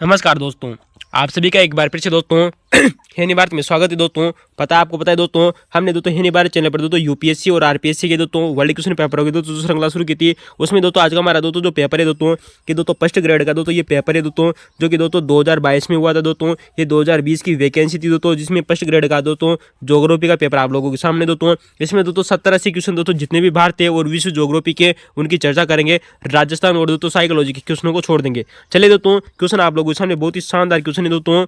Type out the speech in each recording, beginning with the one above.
नमस्कार दोस्तों, आप सभी का एक बार फिर से दोस्तों हिंदी भारत में स्वागत है दोस्तों। आपको पता है दोस्तों, हमने दोस्तों हिंदी भारत चैनल पर दोस्तों यूपीएससी और आरपीएससी के दोस्तों वर्ल्ड क्वेश्चन पेपर की दोस्तों श्रृंखला शुरू की थी। उसमें दोस्तों आज का हमारा दोस्तों जो पेपर है दोस्तों कि दोस्तों फर्स्ट ग्रेड का दोस्तों ये पेपर है दोस्तों, जो कि दोस्तों 2022 में हुआ था दोस्तों। ये 2020 की वैकेंसी थी दोस्तों, जिसमें फर्स्ट ग्रेड का दोस्तों ज्योग्राफी का पेपर आप लोगों के सामने दोस्तों। इसमें दोस्तों 70-80 क्वेश्चन दोस्तों जितने भी भारतीय और विश्व ज्योग्राफी के उनकी चर्चा करेंगे। राजस्थान और दोस्तों साइकोलॉजी के क्वेश्चनों को छोड़ देंगे। चलिए दोस्तों, क्वेश्चन आप लोगों के सामने बहुत ही शानदार क्वेश्चन है दोस्तों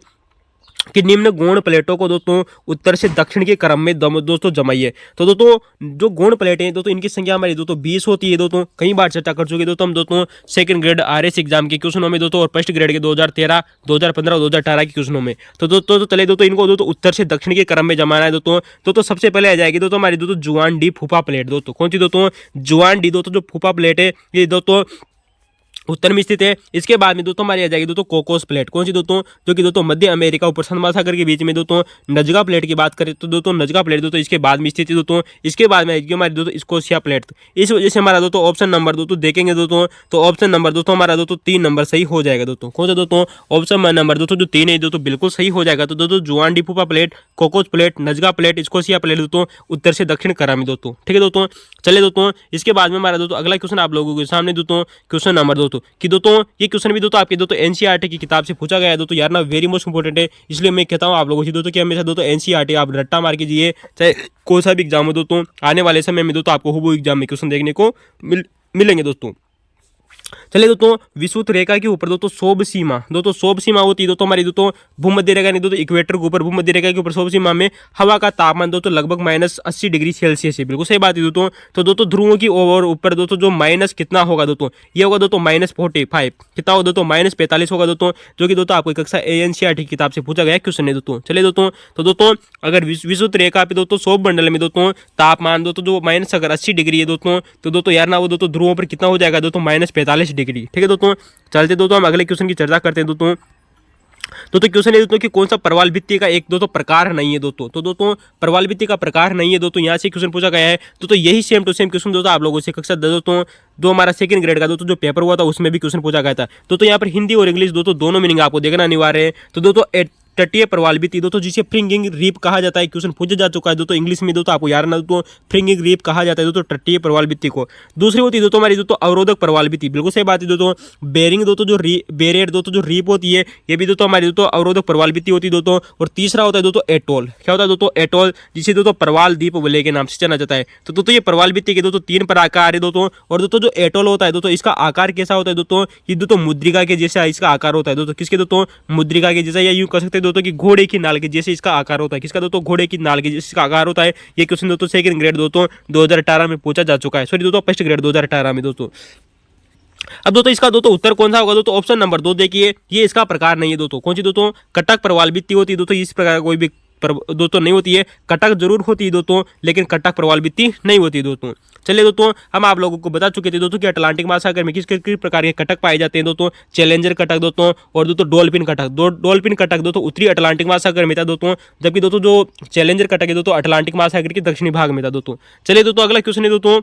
कि निम्न गोण प्लेटों को दोस्तों उत्तर से दक्षिण के क्रम में दोस्तों जमाइए। तो दोस्तों जो गोण प्लेटें हैं दोस्तों, इनकी संख्या हमारी दोस्तों 20 होती है दोस्तों। कई बार चर्चा कर चुके दोस्तों हम दोस्तों सेकंड ग्रेड आरएस एग्जाम के क्वेश्चनों में दोस्तों, और फर्स्ट ग्रेड के 2013, 2015 और 2018 के क्वेश्चनों में। तो दोस्तों चले दोस्तों इनको दोस्तों उत्तर से दक्षिण के क्रम में जमाना है दोस्तों। तो सबसे पहले आ जाएगी दोस्तों हमारी दोस्तों जुआन डी फूफा प्लेट दोस्तों। कौन सी दोस्तों? जुआन डी दोस्तों जो फूफा प्लेट है ये दोस्तों उत्तर में स्थित है। इसके बाद में दोस्तों हमारी आ जाएगी दोस्तों कोकोस प्लेट। कौन सी दोस्तों? जो कि दोस्तों मध्य अमेरिका और प्रशांत महासागर के बीच में दोस्तों। नजगा प्लेट की बात करें तो दोस्तों नजगा प्लेट दोस्तों इसके बाद में स्थित है दोस्तों। इसके बाद में आएगी हमारी दोस्तों स्कोशिया प्लेट। इस वजह से हमारा दोस्तों ऑप्शन नंबर दोस्तों देखेंगे दोस्तों, तो ऑप्शन नंबर दोस्तों हमारा दोस्तों 3 नंबर सही हो जाएगा दोस्तों। कौन सा दोस्तों? ऑप्शन नंबर दोस्तों जो 3 है दोस्तों बिल्कुल सही हो जाएगा। तो दोस्तों Juan de Fuca plate, Cocos plate, Nazca plate, Scotia plate दोस्तों उत्तर से दक्षिण क्रम में दोस्तों। ठीक है दोस्तों, चलिए दोस्तों इसके बाद में हमारा दोस्तों अगला क्वेश्चन आप लोगों के सामने दोस्तों क्वेश्चन नंबर दोस्तों कि दोस्तों ये क्वेश्चन भी दोस्तों आपके दोस्तों एनसीईआरटी की किताब से पूछा गया है दोस्तों। यार ना वेरी मोस्ट इंपोर्टेंट है, इसलिए मैं कहता हूँ आप लोगों से दोस्तों कि हमेशा दोस्तों एनसीईआरटी आप रट्टा मार कीजिए, चाहे कोई सा भी एग्जाम हो दोस्तों। आने वाले समय में दोस्तों आपको हुबहू एग्जाम में क्वेश्चन देखने को मिलेंगे दोस्तों। चलिए दोस्तों, विषुवत रेखा के ऊपर दोस्तों शोभ सीमा होती है दोस्तों हमारी दोस्तों भूमध्य रेखा नहीं दोस्तों इक्वेटर के ऊपर, भूमध्य रेखा के ऊपर शोभ सीमा में हवा का तापमान दोस्तों लगभग -80 डिग्री सेल्सियस है। बिल्कुल सही बात है दोस्तों। तो दोस्तों ध्रुवों की ओर ऊपर दोस्तों जो माइनस कितना होगा दोस्तों? ये होगा दोस्तों -45। कितना होगा दोस्तों? -45 होगा दोस्तों, जो कि दोस्तों आपको कक्षा एनसीईआरटी की किताब से पूछा गया क्वेश्चन है दोस्तों। चलिए दोस्तों, तो दोस्तों अगर विषुवत रेखा पे दोस्तों शोभ मंडल में दोस्तों तापमान दोस्तों जो माइनस अगर 80 डिग्री है दोस्तों, तो दोस्तों यार ना वो दोस्तों ध्रुवों पर कितना हो जाएगा दोस्तों? -45 डिग्री। ठीक है दोस्तों, चलते दोस्तों हम अगले क्वेश्चन की चर्चा करते हैं दोस्तों। तो क्वेश्चन है दोस्तों कि कौन सा प्रवाल भित्ति का एक दोस्तों प्रकार नहीं है दोस्तों। तो दोस्तों प्रवाल भित्ति का प्रकार नहीं है दोस्तों, यहाँ से क्वेश्चन पूछा गया है। तो यही सेम टू सेम क्वेश्चन दोस्तों आप लोगों से कक्षा दोस्तों जो हमारा सेकंड ग्रेड का दोस्तों जो पेपर हुआ था उसमें भी क्वेश्चन पूछा गया था। तो यहाँ पर हिंदी और इंग्लिश दोस्तों दोनों मीनिंग आपको देखना अनिवार्य है। तो दोस्तों तटीय प्रवाल भित्ति दोस्तों जिसे फ्रिंगिंग रीप कहा जाता है, क्वेश्चन पूछा जा चुका है दोस्तों इंग्लिश में दोस्तों आपको याद ना दोस्तों फ्रिंगिंग रीप कहा जाता है दोस्तों तटीय प्रवाल भित्ति को। दूसरी होती है दोस्तों हमारी दोस्तों अवरोधक प्रवाल भित्ति। बिल्कुल सही बात है दोस्तों। बेरिंग दोस्तों जो बेरियर दोस्तों जो रीप होती है ये भी दोस्तों हमारी दोस्तों अवरोधक प्रवाल भित्ति होती है दोस्तों। और तीसरा होता है दोस्तों एटोल। क्या होता है दोस्तों? एटोल, जिसे दोस्तों प्रवाल द्वीप वलय के नाम से जाना जाता है। तो दोस्तों ये प्रवाल भित्ति के दोस्तों 3 प्रकार है दोस्तों। और दोस्तों जो एटोल होता है दोस्तों इसका आकार कैसा होता है दोस्तों? ये दोस्तों मुद्रिका के जैसा इसका आकार होता है दोस्तों। किसके दोस्तों? मुद्रिका के जैसा, या यूं कह सकते हैं दोस्तों कि घोड़े की नाल के जैसे इसका आकार होता है। किसका दोस्तों? घोड़े की नाल के जैसे इसका आकार होता है। ये क्वेश्चन दोस्तों सेकंड ग्रेड दोस्तों 2018 में पूछा जा चुका है। सॉरी दोस्तों फर्स्ट ग्रेड 2018 में दोस्तों। अब दोस्तों इसका दोस्तों उत्तर कौन सा होगा दोस्तों? ऑप्शन नंबर 2 देखिए, ये इसका प्रकार नहीं है दोस्तों। कौन सी दोस्तों? कटक प्रवाल भित्ति होती है दोस्तों। इस प्रकार कोई भी दोस्तों नहीं होती है। कटक जरूर होती है दोस्तों, लेकिन कटक प्रवाल भित्ति नहीं होती है दोस्तों। चलिए दोस्तों, हम आप लोगों को बता चुके थे दोस्तों कि अटलांटिक महासागर में किस किस प्रकार के कटक पाए जाते हैं दोस्तों। चैलेंजर कटक दोस्तों और दोस्तों डॉल्फिन कटक। डॉल्फिन कटक दोस्तों उत्तरी अटलांटिक महासागर में था दोस्तों, जबकि दोस्तों जो चैलेंजर कटक है दोस्तों अटलांटिक महासागर के दक्षिणी भाग में था दोस्तों। चलिए दोस्तों अगला क्वेश्चन है दोस्तों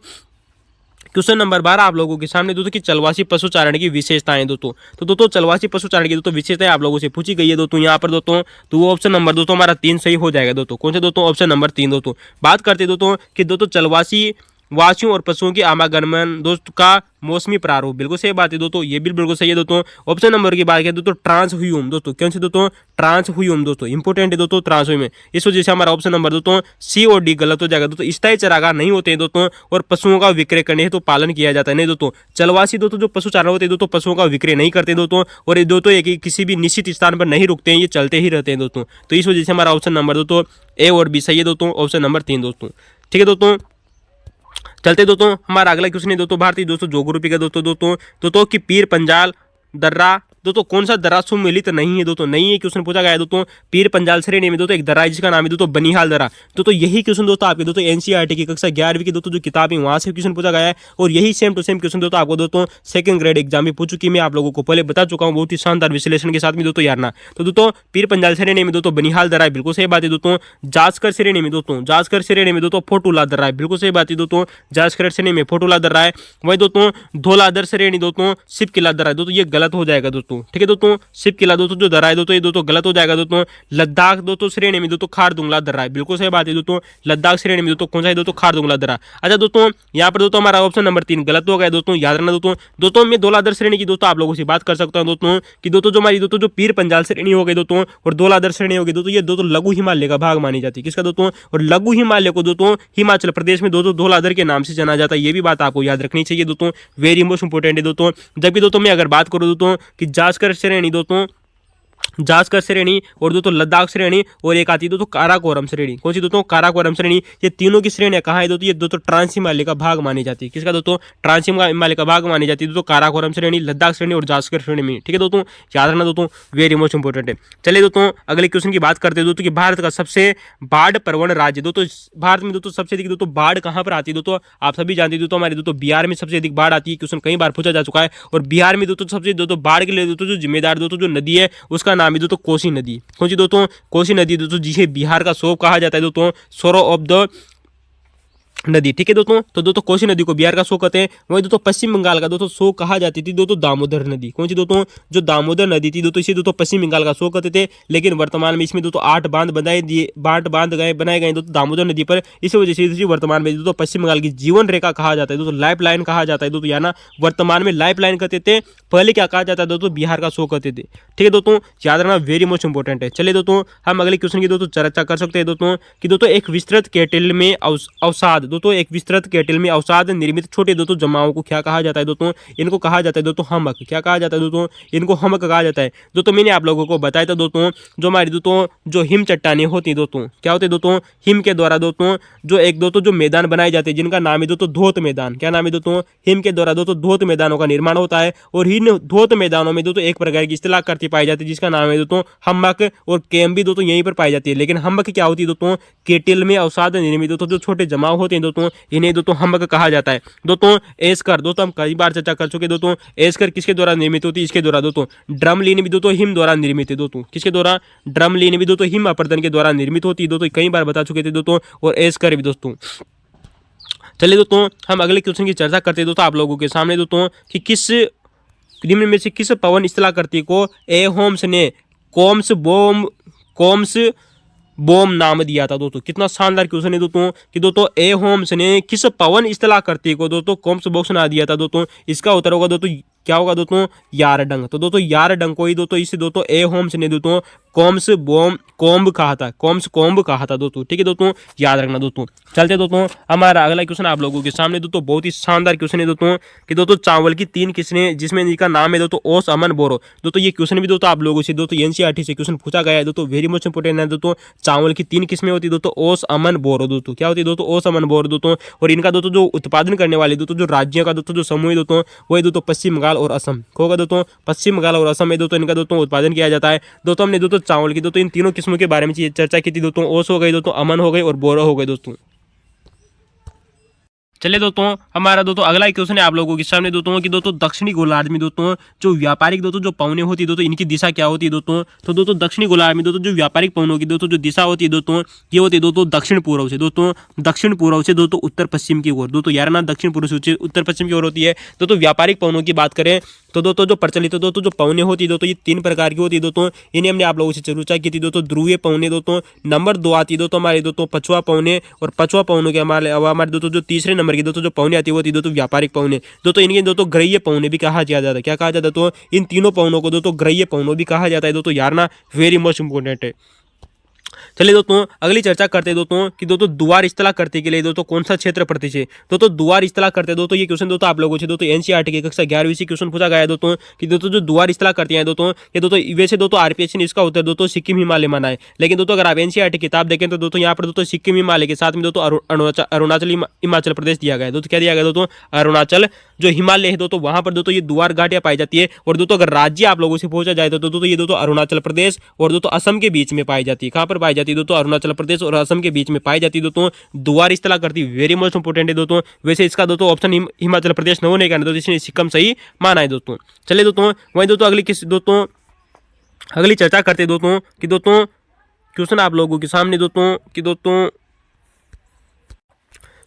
क्वेश्चन नंबर 12 आप लोगों के सामने दोस्तों कि चलवासी पशुचारण की विशेषताएं दोस्तों। तो दोस्तों चलवासी पशुचारण की दोस्तों विशेषताएं आप लोगों से पूछी गई है दोस्तों यहाँ पर दोस्तों। तो वो ऑप्शन नंबर दोस्तों हमारा 3 सही हो जाएगा दोस्तों। कौन से दोस्तों? ऑप्शन नंबर 3 दोस्तों। बात करते हैं दोस्तों कि दोस्तों चलवासी वासियों और पशुओं के आवागमन दोस्तों का मौसमी प्रारूप। बिल्कुल सही बात है दोस्तों, ये भी बिल्कुल सही है दोस्तों। ऑप्शन नंबर की बात करें दोस्तों ट्रांसह्यूम दोस्तों। कौन से दोस्तों? ट्रांसह्यूम दोस्तों इंपोर्टेंट है दोस्तों ट्रांसह्यूम। इस वजह से हमारा ऑप्शन नंबर दोस्तों सी और डी गलत हो जाएगा दोस्तों। स्थायी चरागाह नहीं होते हैं दोस्तों, और पशुओं का विक्रय करने हेतु पालन किया जाता है। नहीं दोस्तों, चलवासी दोस्तों जो पशु चारण होते हैं दोस्तों पशुओं का विक्रय नहीं करते दोस्तों, और ये दोस्तों एक किसी भी निश्चित स्थान पर नहीं रुकते हैं, ये चलते ही रहते हैं दोस्तों। तो इस वजह से हमारा ऑप्शन नंबर दोस्तों ए और बी सही है दोस्तों, ऑप्शन नंबर 3 दोस्तों। ठीक है दोस्तों, चलते दोस्तों हमारा अगला क्वेश्चन है दोस्तों भारतीय दोस्तों ज्योग्राफी का दोस्तों कि पीर पंजाल दर्रा दोस्तों कौन सा दर्रा सुमिलित नहीं है दोस्तों। नहीं है क्वेश्चन पूछा गया है दोस्तों। पीर पंजाल श्रेणी में दोस्तों एक दर्रा है जिसका नाम है दोस्तों बनिहाल दर्रा। तो यही क्वेश्चन दोस्तों आपके दोस्तों एनसीईआरटी की कक्षा 11वीं की दोस्तों जो किताब है वहां से क्वेश्चन पूछा गया है, और यही सेम टू सेम क्वेश्चन दोस्तों आपको दोस्तों सेकंड ग्रेड एग्जाम में पूछ चुकी मैं आप लोगों को पहले बता चुका हूँ बहुत ही शानदार विश्लेषण के साथ में दोस्तों यारना। तो दोस्तों पीर पंजाल श्रेणी में दोस्तों बनिहाल दर्रा है, बिल्कुल सही बात है दोस्तों। जासकर श्रेणी में दोस्तों फोटूला दर्रा है, बिल्कुल सही बात है दोस्तों। जासकर श्रेणी में फोटूला दर्रा है। वही दोस्तों धौलाधर श्रेणी दोस्तों सिपकिला दर्रा है दोस्तों, ये गलत हो जाएगा दोस्तों। दोस्तों, ठीक है दोस्तों। शिप किला दोस्तों जो दर्रा है दोस्तों, ये दोस्तों गलत हो जाएगा दोस्तों। लद्दाख दोस्तों श्रेणी में दोस्तों खारदुंगला दर्रा है, बिल्कुल सही बात है दोस्तों। लद्दाख श्रेणी में दोस्तों कौन सा है दोस्तों, खारदुंगला दर्रा। अच्छा दोस्तों यहाँ पर दोस्तों हमारा ऑप्शन नंबर 3 गलत हो गया दोस्तों, याद रखना दोस्तों। दोस्तों मैं धौलाधर श्रेणी की दोस्तों आप लोगों से बात कर सकता हूँ दोस्तों कि दोस्तों जो हमारी दोस्तों जो पीर पंजाल श्रेणी हो गई दोस्तों और धौलाधर श्रेणी हो गई दोस्तों, ये दोस्तों लघु हिमालय का भाग मानी जाती है। किसका दोस्तों, और लघु हिमालय को दोस्तों हिमाचल प्रदेश में दोस्तों धौलाधर के नाम से जाना जाता है, ये भी बात आपको याद रखनी चाहिए दोस्तों, वेरी मोस्ट इंपोर्टेंट है दोस्तों। जबकि दोस्तों मैं अगर बात करूँ दोस्तों कि जास्कर श्रेणी दोस्तों, जास्कर श्रेणी और दोस्तों लद्दाख श्रेणी और एक आती है दोस्तों काराकोरम श्रेणी। कौन सी दोस्तों, काराकोरम श्रेणी। ये तीनों की श्रेणियां कहाँ है दोस्तों, ये दोस्तों ट्रांस हिमालय का भाग मानी जाती है। किसका दोस्तों, ट्रांस हिमालय का भाग मानी जाती है दोस्तों, काराकोरम श्रेणी, लद्दाख श्रेणी और जास्कर श्रेणी में, ठीक है दोस्तों, याद रखना दोस्तों, वेरी मोस्ट इंपोर्टेंट है। चलिए दोस्तों अगले क्वेश्चन की बात करते हैं दोस्तों कि भारत का सबसे बाढ़ प्रवण राज्य दोस्तों, भारत में दोस्तों सबसे अधिक दोस्तों बाढ़ कहाँ पर आती है दोस्तों, आप सभी जानते हैं दोस्तों, हमारे दोस्तों बिहार में सबसे अधिक बाढ़ आती है। क्वेश्चन कई बार पूछा जा चुका है। और बिहार में दोस्तों सबसे दोस्तों बाढ़ के लिए दोस्तों जो जिम्मेदार दोस्तों जो नदी है उसका नाम है दोस्तों कोसी नदी। कौन सी दोस्तों, कोसी नदी दोस्तों, जिसे बिहार का शोक कहा जाता है दोस्तों, सोरो ऑफ द नदी, ठीक है दोस्तों। तो दोस्तों कोसी नदी को बिहार का शोक कहते हैं। वही दोस्तों पश्चिम बंगाल का दोस्तों शोक कहा जाती थी दोस्तों दामोदर नदी। कौन सी दोस्तों, जो दामोदर नदी थी दोस्तों, इसे दोस्तों पश्चिम बंगाल का शोक कहते थे। लेकिन वर्तमान में इसमें दोस्तों 8 बांध बनाए गए दोस्तों दामोदर नदी पर। इसी वजह से वर्तमान में दोस्तों पश्चिम बंगाल की जीवन रेखा कहा जाता है दोस्तों, लाइफ लाइन कहा जाता है दोस्तों, या ना वर्तमान में लाइफ लाइन कहते थे, पहले क्या कहा जाता है दोस्तों, बिहार का शोक कहते थे, ठीक है दोस्तों, याद रखना, वेरी मोस्ट इंपोर्टेंट है। चलिए दोस्तों हम अगले क्वेश्चन की दोस्तों चर्चा कर सकते हैं दोस्तों कि दोस्तों एक विस्तृत केटल में अवसाद दोस्तों, एक विस्तृत केटल में अवसाद निर्मित छोटे दोस्तों जमाओं को क्या कहा जाता है दोस्तों, इनको कहा जाता है दोस्तों हमक। क्या कहा जाता है दोस्तों, इनको हमक कहा जाता है दोस्तों। मैंने आप लोगों को बताया था दोस्तों, जो हमारी दोस्तों जो हिम चट्टानें होती हैं दोस्तों, क्या होते हैं दोस्तों, हिम के द्वारा दोस्तों जो एक दोस्तों जो मैदान बनाए जाते हैं जिनका नाम है दोस्तों धोत मैदान। क्या नाम है दोस्तों, हिम के द्वारा दोस्तों धोत मैदानों का निर्माण होता है। और इन धोत मैदानों में दोस्तों एक प्रकार की स्थलाकृति पाई जाती है जिसका नाम है दोस्तों हमक, और केम भी दोस्तों यहीं पर पाई जाती है। लेकिन हमक क्या होती है दोस्तों, केटल में अवसाद निर्मित दोस्तों जो छोटे जमाव होते हैं दोस्तों, इन्हें दोस्तों हमक कहा जाता है दोस्तों। एस्कर दोस्तों हम कई बार चर्चा कर चुके दोस्तों, एस्कर किसके द्वारा निर्मित होती है, इसके द्वारा दोस्तों। ड्रमलीन भी दोस्तों हिम द्वारा निर्मित है दोस्तों, किसके द्वारा, ड्रमलीन भी दोस्तों हिम अपर्दन के द्वारा निर्मित होती है दोस्तों, कई बार बता चुके थे दोस्तों। और एस्कर भी दोस्तों। चलिए दोस्तों हम अगले क्वेश्चन की चर्चा करते हैं दोस्तों आप लोगों के सामने दोस्तों कि किस निम्न में से किस पवन स्थलाकृति को ए होम्स ने कोम्स बोम नाम दिया था दोस्तों। कितना शानदार क्वेश्चन है दोस्तों कि दोस्तों ए होम्स ने किस पवन स्थलाकृति को दोस्तों कोम्स बॉक्स ना दिया था दोस्तों। इसका उत्तर होगा दोस्तों, क्या होगा दोस्तों, यारडंग। तो दोस्तों यारडंग को ही दोस्तों इसे दोस्तों ए होम्स ने दोस्तों कोम्ब कहा था, कोम्ब कहा था दोस्तों, ठीक है दोस्तों, याद रखना दोस्तों। चलते दोस्तों हमारा अगला क्वेश्चन आप लोगों के सामने दोस्तों बहुत ही शानदार क्वेश्चन है दोस्तों कि दोस्तों चावल की 3 किस्में जिसमें इनका नाम है दोस्तों ओस, अमन, बोरो। दोस्तों ये क्वेश्चन भी दोस्तों आप लोगों से दोस्तों एनसीईआरटी से क्वेश्चन पूछा गया है दोस्तों, वेरी मोस्ट इंपोर्टेंट है दोस्तों। चावल की 3 किस्में होती है दोस्तों ओस, अमन, बोरो दोस्तों। क्या होती है दोस्तों, ओस, अमन, बोरो दोस्तों। और इनका दोस्तों जो उत्पादन करने वाले दोस्तों जो राज्यों का दोस्तों जो समूह है दोस्तों वही दोस्तों पश्चिम बंगाल और असम होगा दोस्तों। पश्चिम बंगाल और असम में दोस्तों इनका दोस्तों उत्पादन किया जाता है दोस्तों। हमने दोस्तों चावल की दोस्तों इन तीनों किस्मों के बारे में चर्चा की थी दोस्तों, ओस हो गई दोस्तों, अमन हो गई और बोरो हो गई दोस्तों। चलिए दोस्तों हमारा दोस्तों अगला क्वेश्चन है आप लोगों के सामने दोस्तों कि दोस्तों दक्षिणी गोलार्ध में दोस्तों जो व्यापारिक दोस्तों जो पवनें होती है दोस्तों इनकी दिशा क्या होती है दोस्तों। तो दोस्तों दक्षिणी गोलार्ध में दोस्तों जो व्यापारिक पवनों की दोस्तों जो दिशा होती है दोस्तों ये होती है दोस्तों दक्षिण पूर्व से दोस्तों, दक्षिण पूर्व से दोस्तों उत्तर पश्चिम की ओर दोस्तों, यार ना दक्षिण पूर्व से उत्तर पश्चिम की ओर होती है दोस्तों। व्यापारिक पवनों की बात करें तो दोस्तों जो प्रचलित दोस्तों जो पवनें होती है दोस्तों ये 3 प्रकार की होती है दोस्तों। इन्हें हमने आप लोगों से चर्चा की थी दोस्तों, ध्रुवीय पवनें दोस्तों। नंबर 2 आती है दोस्तों हमारे दोस्तों पछुआ पवनें, और पछुआ पवनों के हमारे दोस्तों जो तीसरे नंबर की दोस्तों जो पवनें आती है वो होती है दोस्तों व्यापारिक पवनें दोस्तों। इनके दोस्तों ग्रह्य पवनें भी कहा जाता है। क्या कहा जाता है तो इन तीनों पवनों को दोस्तों ग्रह्य पवनों भी कहा जाता है दोस्तों, यार ना वेरी मोस्ट इंपोर्टेंट है। चलिए दोस्तों अगली चर्चा करते हैं दोस्तों कि दोस्तों द्वार स्थलाकृति के लिए दोस्तों कौन सा क्षेत्र प्रति है। दोस्तों द्वार स्थलाकृति दोस्तों ये क्वेश्चन दोस्तों आप लोगों से दोस्तों एनसीईआरटी की कक्षा 11वीं से क्वेश्चन पूछा गया है दोस्तों कि दोस्तों जो द्वार स्थलाकृति है दोस्तों ये दोस्तों वैसे दोस्तों आरपीएससी ने इसका उत्तर दोस्तों सिक्किम हिमालय माना है। लेकिन दोस्तों अगर आप एनसीईआरटी किताब देखें तो दोस्तों यहाँ पर दोस्तों सिक्किम हिमालय के साथ में दोस्तों अरुणाचल हिमाचल प्रदेश दिया गया है दोस्तों। क्या दिया गया दोस्तों, अरुणाचल जो हिमालय है दोस्तों वहां पर दोस्तों ये द्वार घाटियां पाई जाती है। और दोस्तों अगर राज्य आप लोगों से पूछा जाए तो दोस्तों ये दोस्तों अरुणाचल प्रदेश और दोस्तों असम के बीच में पाई जाती है। कहां पर पाई जाती है दोस्तों, अरुणाचल प्रदेश और असम के बीच में पाई जाती है दोस्तों द्वार स्थलाकृति, वेरी मोस्ट इंपोर्टेंट है दोस्तों। वैसे इसका दोस्तों ऑप्शन हिमाचल प्रदेश न होने का दोस्तों इसने सिक्किम सही माना है दोस्तों। चलिए दोस्तों वहीं दोस्तों अगली चर्चा करते हैं दोस्तों कि दोस्तों क्वेश्चन आप लोगों के सामने दोस्तों कि दोस्तों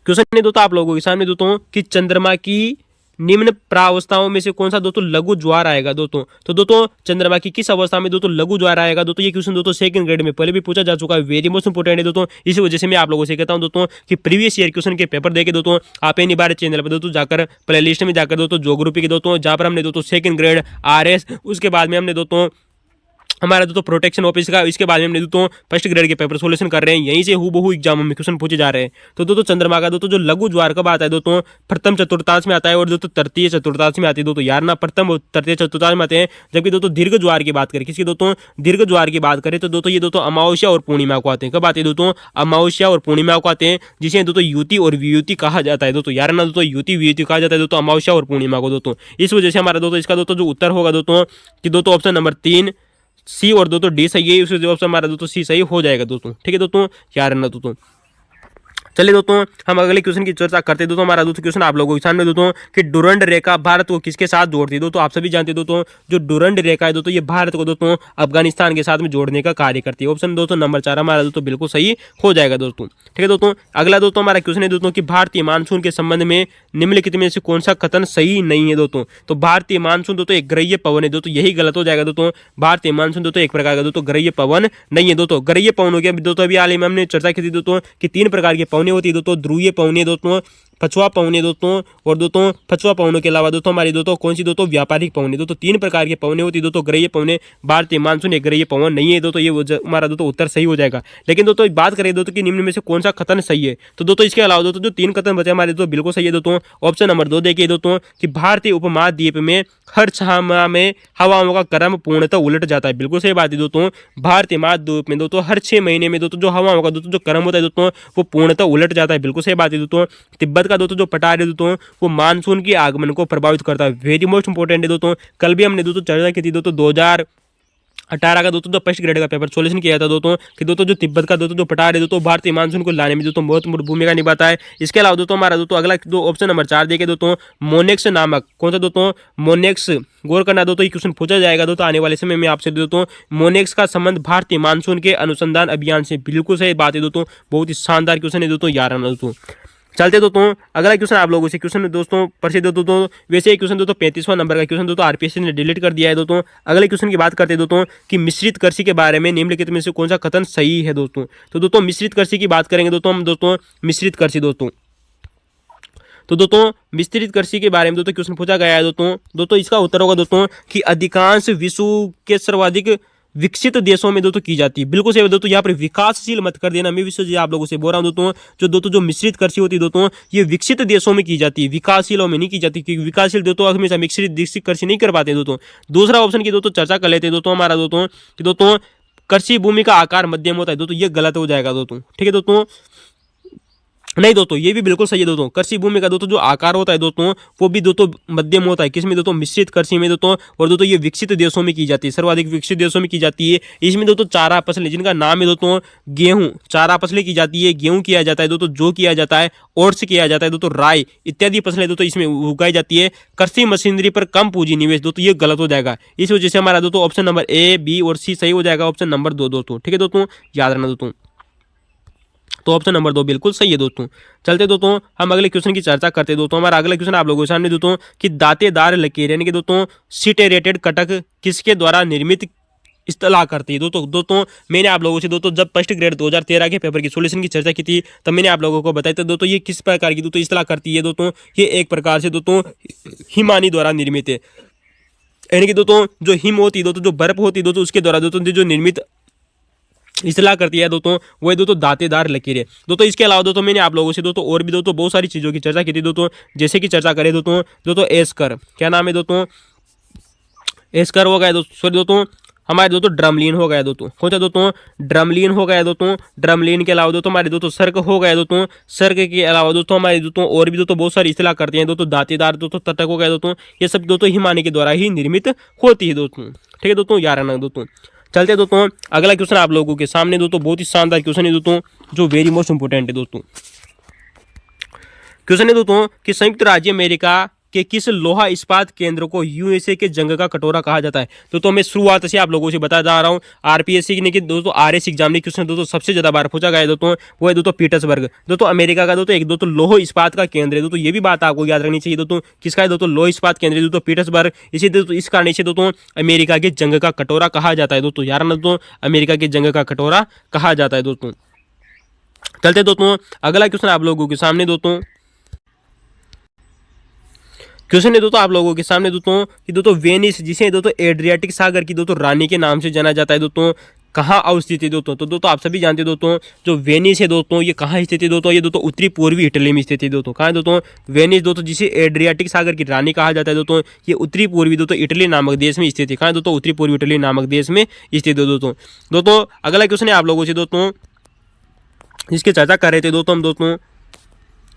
क्वेश्चन ने दोस्तों आप लोगों के सामने दोस्तों कि चंद्रमा की निम्न प्रावस्थाओं में से कौन सा दोस्तों लघु ज्वार आएगा दोस्तों? तो दोस्तों चंद्रमा की किस अवस्था में दोस्तों लघु ज्वार आएगा दोस्तों? ये क्वेश्चन दोस्तों सेकंड ग्रेड में पहले भी पूछा जा चुका है, वेरी मोस्ट इंपोर्टेंट है दोस्तों। इसी वजह से मैं आप लोगों से कहता हूं दोस्तों कि प्रीवियस ईयर क्वेश्चन के पेपर देके दोस्तों आप एनी बार चैनल पर दोस्तों जाकर प्ले लिस्ट में जाकर दोस्तों ज्योग्राफी के दोस्तों जहां पर हमने दोस्तों सेकंड ग्रेड आरएस, उसके बाद में हमने दोस्तों हमारा दोस्तों प्रोटेक्शन ऑफिस का, इसके बाद में हम दोस्तों फर्स्ट ग्रेड के पेपर सोल्यूशन कर रहे हैं, यहीं से हूबहू एग्जाम में क्वेश्चन पूछे जा रहे हैं। तो दोस्तों चंद्रमा का दोस्तों जो लघु ज्वार कब आता है दोस्तों? प्रथम चतुर्थांश में आता है और दोस्तों तृतीय चतुर्थांश में आती है दोस्तों। यार ना प्रथम और तृतीय चतुर्थांश में आते हैं। जबकि दोस्तों दीर्घ ज्वार की बात करें, किसकी दोस्तों? दीर्घ ज्वार की बात करें तो दोस्तों ये दोस्तों अमावस्या और पूर्णिमा को आते हैं। कब आते हैं दोस्तों? अमावस्या और पूर्णिमा को आते हैं, जिसे दोस्तों युति और वियुति कहा जाता है दोस्तों। यार ना दोस्तों युति वियुति कहा जाता है दोस्तों अमावस्या और पूर्णिमा को दोस्तों। इस वजह से हमारा दोस्तों इसका दोस्तों जो उत्तर होगा दोस्तों कि दोस्तों ऑप्शन नंबर 3 सी और दोस्तों डी सही है, उसके जवाब से हमारा दोस्तों सी सही हो जाएगा दोस्तों। ठीक है दोस्तों, याद रखना दोस्तों। चलिए दोस्तों हम अगले क्वेश्चन की चर्चा करते हैं दोस्तों। हमारा दोस्तों क्वेश्चन आप लोगों के सामने दोस्तों कि डुरंड रेखा भारत को किसके साथ जोड़ती है दोस्तों? आप सभी जानते हैं दोस्तों जो डुरंड रेखा है दोस्तों ये भारत को दोस्तों अफगानिस्तान के साथ में जोड़ने का कार्य करती है। ऑप्शन दोस्तों नंबर 4 हमारा दोस्तों बिल्कुल सही हो जाएगा दोस्तों। ठीक है दोस्तों, अगला दोस्तों हमारा क्वेश्चन है दोस्तों कि भारतीय मानसून के संबंध में निम्नलिखित में से कौन सा कथन सही नहीं है दोस्तों? तो भारतीय मानसून दोस्तों एक ग्रह्य पवन है दोस्तों, यही गलत हो जाएगा दोस्तों। भारतीय मानसून दोस्तों एक प्रकार का दोस्तों ग्रह्य पवन नहीं है दोस्तों। ग्रह्य पवन हो गया दोस्तों, अभी हाल ही में हमने चर्चा की थी दोस्तों कि 3 प्रकार के पवनें होती है दोस्तों, ध्रुवीय पवनें दोस्तों, पछुआ पवने दोस्तों, और दोस्तों पछुआ पवनों के अलावा दोस्तों हमारी दोस्तों कौन सी दोस्तों? व्यापारिक पवने दोस्तों। 3 प्रकार के पवने होती है दोस्तों, ग्रह्य पवने। भारतीय मानसून एक ग्रह्य पवन नहीं है दोस्तों, ये हमारा दोस्तों उत्तर सही हो जाएगा। लेकिन दोस्तों बात करें दोस्तों कि निम्न में से कौन सा कथन सही है, तो दोस्तों इसके अलावा दोस्तों जो 3 कथन बचे हमारे दोस्तों बिल्कुल सही है दोस्तों। ऑप्शन नंबर 2 देखिए दोस्तों कि भारतीय उपमहाद्वीप में हर 6 माह में हवाओं का क्रम पूर्णतः उलट जाता है। बिल्कुल सही बात है दोस्तों। भारतीय महाद्वीप में दोस्तों हर 6 महीने में दोस्तों जो हवाओं का दोस्तों जो क्रम होता है दोस्तों वो पूर्णतः उलट जाता है। बिल्कुल सही बात है दोस्तों। तिब्बत का दोस्तों जो पठार है दोस्तों वो मानसून के आगमन को प्रभावित करता है, वेरी मोस्ट इंपोर्टेंट है दोस्तों। कल भी हमने दोस्तों चर्चा की थी दोस्तों 2018 का दोस्तों जो फर्स्ट ग्रेड का पेपर सोल्यूशन किया था दोस्तों कि दोस्तों जो तिब्बत का दोस्तों जो पठार है दोस्तों भारतीय मानसून को लाने में दोस्तों बहुत भूमिका निभाता है। इसके अलावा दोस्तों हमारा दोस्तों अगला दो ऑप्शन नंबर 4 देखे दोस्तों मोनेक्स नामक, कौन सा दोस्तों? मोनेक्स। गौर करना दोस्तों, ये क्वेश्चन पूछा जाएगा दोस्तों आने वाले समय में आपसे दोस्तों। मोनेक्स का संबंध भारतीय मानसून के अनुसंधान अभियान से, बिल्कुल सही बात है दोस्तों, बहुत ही शानदार क्वेश्चन है दोस्तों, याद रखना दोस्तों। चलते दोस्तों अगला क्वेश्चन आप लोगों से क्वेश्चन दोस्तों प्रसिद्ध दोस्तों, वैसे क्वेश्चन दोस्तों 35वां नंबर का क्वेश्चन दोस्तों आरपीएससी ने डिलीट कर दिया है दोस्तों। अगले क्वेश्चन की बात करते हैं दोस्तों कि मिश्रित कृषि के बारे में निम्नलिखित में से कौन सा कथन सही है दोस्तों? तो दोस्तों मिश्रित कृषि की बात करेंगे दोस्तों हम दोस्तों मिश्रित कृषि दोस्तों, तो दोस्तों विस्तृत कृषि के बारे में दोस्तों क्वेश्चन पूछा गया है दोस्तों इसका उत्तर होगा दोस्तों कि अधिकांश विश्व के सर्वाधिक विकसित देशों में दोस्तों की जाती है। बिल्कुल सही दोस्तों, यहाँ पर विकासशील मत कर देना, मैं विश्व जी आप लोगों से बोल रहा हूँ दोस्तों जो मिश्रित कृषि होती है दोस्तों ये विकसित देशों में की जाती है, विकासशीलों में नहीं की जाती, क्योंकि विकासशील दोस्तों हमेशा मिश्रित कृषि नहीं कर पाते दोस्तों। दूसरा ऑप्शन की दोस्तों चर्चा कर लेते हैं दोस्तों हमारा दोस्तों कि दोस्तों कृषि भूमि का आकार मध्यम होता है दोस्तों, ये गलत हो जाएगा दोस्तों। ठीक है दोस्तों, नहीं दोस्तों ये भी बिल्कुल सही है दोस्तों। कृषि भूमि का दोस्तों जो आकार होता है दोस्तों वो भी दोस्तों मध्यम होता है, किसमें दोस्तों? मिश्रित कृषि में दोस्तों। और दोस्तों ये विकसित देशों में की जाती है, सर्वाधिक विकसित देशों में की जाती है। इसमें दोस्तों चारा फसलें जिनका नाम है दोस्तों गेहूं, चारा फसलें की जाती है, गेहूं किया जाता है दोस्तों, जो किया जाता है, ओट्स किया जाता है दोस्तों, राई इत्यादि फसलें दोस्तों इसमें उगाई जाती है। कृषि मशीनरी पर कम पूंजी निवेश दोस्तों ये गलत हो जाएगा। इस वजह से हमारा दोस्तों ऑप्शन नंबर ए, बी और सी सही हो जाएगा, ऑप्शन नंबर 2 दोस्तों। ठीक है दोस्तों, याद रखना दोस्तों, तो ऑप्शन नंबर 2 बिल्कुल सही है दोस्तों। चलते दोस्तों हम अगले क्वेश्चन की चर्चा करते हैं दोस्तों। हमारा अगला क्वेश्चन आप लोगों के सामने दोस्तों कि दांतेदार लकीर यानी कि दोस्तों सीटेरेटेड कटक किसके द्वारा निर्मित इस्तेलाह करती है दोस्तों मैंने आप लोगों से दोस्तों जब फर्स्ट ग्रेड 2013 के पेपर की सॉल्यूशन की चर्चा की थी तब मैंने आप लोगों को बताया था दोस्तों ये किस प्रकार की दोस्तों इस्तेलाह करती है दोस्तों। ये एक प्रकार से दोस्तों हिमानी द्वारा निर्मित है, यानी कि दोस्तों जो हिम होती है दोस्तों, जो बर्फ होती है दोस्तों, उसके द्वारा दोस्तों जो निर्मित इस्तेलाह करती है दोस्तों वही दोस्तों दांतेदार लकीर है दोस्तों। इसके अलावा दोस्तों मैंने आप लोगों से दोस्तों और भी दोस्तों बहुत सारी चीज़ों की चर्चा की थी दोस्तों, जैसे कि चर्चा करें दोस्तों एस्कर, क्या नाम है दोस्तों? एस्कर हो गया दोस्तों, सॉरी दोस्तों हमारे दोस्तों ड्रमलीन हो गया दोस्तों, कौन सा दोस्तों? ड्रमलीन हो गया दोस्तों। ड्रमलीन के अलावा दोस्तों हमारे दोस्तों सर्क हो गया दोस्तों। सर्क के अलावा दोस्तों हमारे दोस्तों और भी दोस्तों बहुत सारी इस्तेलाह करते हैं दोस्तों। दांतेदार दोस्तों तटक हो गया दोस्तों, ये सब दोस्तों हिमानी के द्वारा ही निर्मित होती है दोस्तों। ठीक है दोस्तों, 11 नंबर दोस्तों। चलते दोस्तों अगला क्वेश्चन आप लोगों के सामने दोस्तों बहुत ही शानदार क्वेश्चन है दोस्तों जो वेरी मोस्ट इंपोर्टेंट है दोस्तों। क्वेश्चन है दोस्तों कि संयुक्त राज्य अमेरिका कि किस लोहा इस्पात केंद्र को यूएसए के जंग का कटोरा कहा जाता है। तो मैं शुरुआत से आप लोगों से बता जा रहा हूँ, आरपीएससी ने कि दोस्तों आरएस एग्जाम में क्वेश्चन दोस्तों सबसे ज्यादा बार पूछा गया है दोस्तों, वो है दोस्तों पीटर्सबर्ग, दोस्तों अमेरिका का दोस्तों एक दोस्तों लोह इस्पात का केंद्र है। दोस्तों ये भी बात आपको याद रखनी चाहिए दोस्तों, किसका है दोस्तों, लोह इस्पात केंद्र दोस्तों पीटर्सबर्ग। इसी दोस्तों इस कारण से दोस्तों अमेरिका के जंग का कटोरा कहा जाता है दोस्तों, यार दोस्तों अमेरिका के जंग का कटोरा कहा जाता है दोस्तों। चलते दोस्तों अगला क्वेश्चन आप लोगों के सामने दोस्तों, क्वेश्चन है दोस्तों आप लोगों के सामने दोस्तों कि दोस्तों वेनिस, जिसे दोस्तों एड्रियाटिक सागर की दोस्तों रानी के नाम से जाना जाता है दोस्तों, कहाँ अवस्थित है दोस्तों। तो दोस्तों आप सभी जानते हैं दोस्तों जो वेनिस है दोस्तों ये कहाँ स्थित है दोस्तों, ये दोस्तों उत्तरी पूर्वी इटली में स्थित है दोस्तों। कहाँ है दोस्तों वेनिस दोस्तों, जिसे एड्रियाटिक सागर की रानी कहा जाता है दोस्तों, ये उत्तरी पूर्वी दोस्तों इटली नामक देश में स्थित है। कहाँ दोस्तों उत्तरी पूर्वी इटली नामक देश में स्थित है दोस्तों। दोस्तों अगला क्वेश्चन है आप लोगों से दोस्तों, जिसकी चर्चा कर रहे थे दोस्तों हम दोस्तों,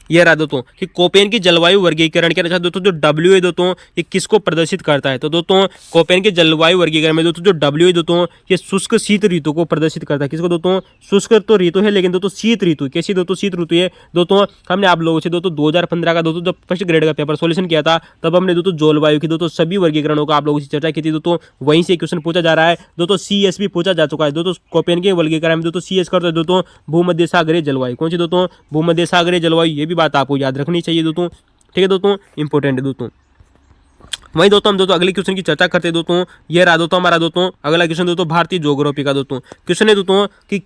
ये रहा दोस्तों कि कोपेन की जलवायु वर्गीकरण के अनुसार दोस्तों जो डब्ल्यू है दोस्तों ये किसको प्रदर्शित करता है। तो दोस्तों कोपेन के जलवायु वर्गीकरण में दोस्तों जो डब्ल्यू है दोस्तों ये शुष्क शीत ऋतु को प्रदर्शित करता है। किसको दोस्तों, शुष्क तो ऋतु है लेकिन दोस्तों शीत ऋतु, कैसी दोस्तों शीत ऋतु है दोस्तों। हमने आप लोगों से दोस्तों 2015 का दोस्तों जब फर्स्ट ग्रेड का पेपर सोल्यूशन किया था, तब हमने दोस्तों जलवायु की दोस्तों सभी वर्गीकरणों का आप लोगों से चर्चा की थी दोस्तों, वहीं से क्वेश्चन पूछा जा रहा है दोस्तों। CS भी पूछा जा चुका है दोस्तों, कोपेन के वर्गीकरण में दोस्तों CS करते हैं दोस्तों भूमध्य सागरीय जलवायु, कौन सी दोस्तों, भूमध्य सागरीय जलवायु। ये भी बात आपको याद रखनी चाहिए दोस्तों, ठीक है दोस्तों, इंपॉर्टेंट है दोस्तों। वहीं दोस्तों हम दोस्तों अगले क्वेश्चन की चर्चा करते हैं दोस्तों, ये रहा दोस्तों हमारा दोस्तों अगला क्वेश्चन दोस्तों भारतीय ज्योग्राफी का दोस्तों। क्वेश्चन है दोस्तों कि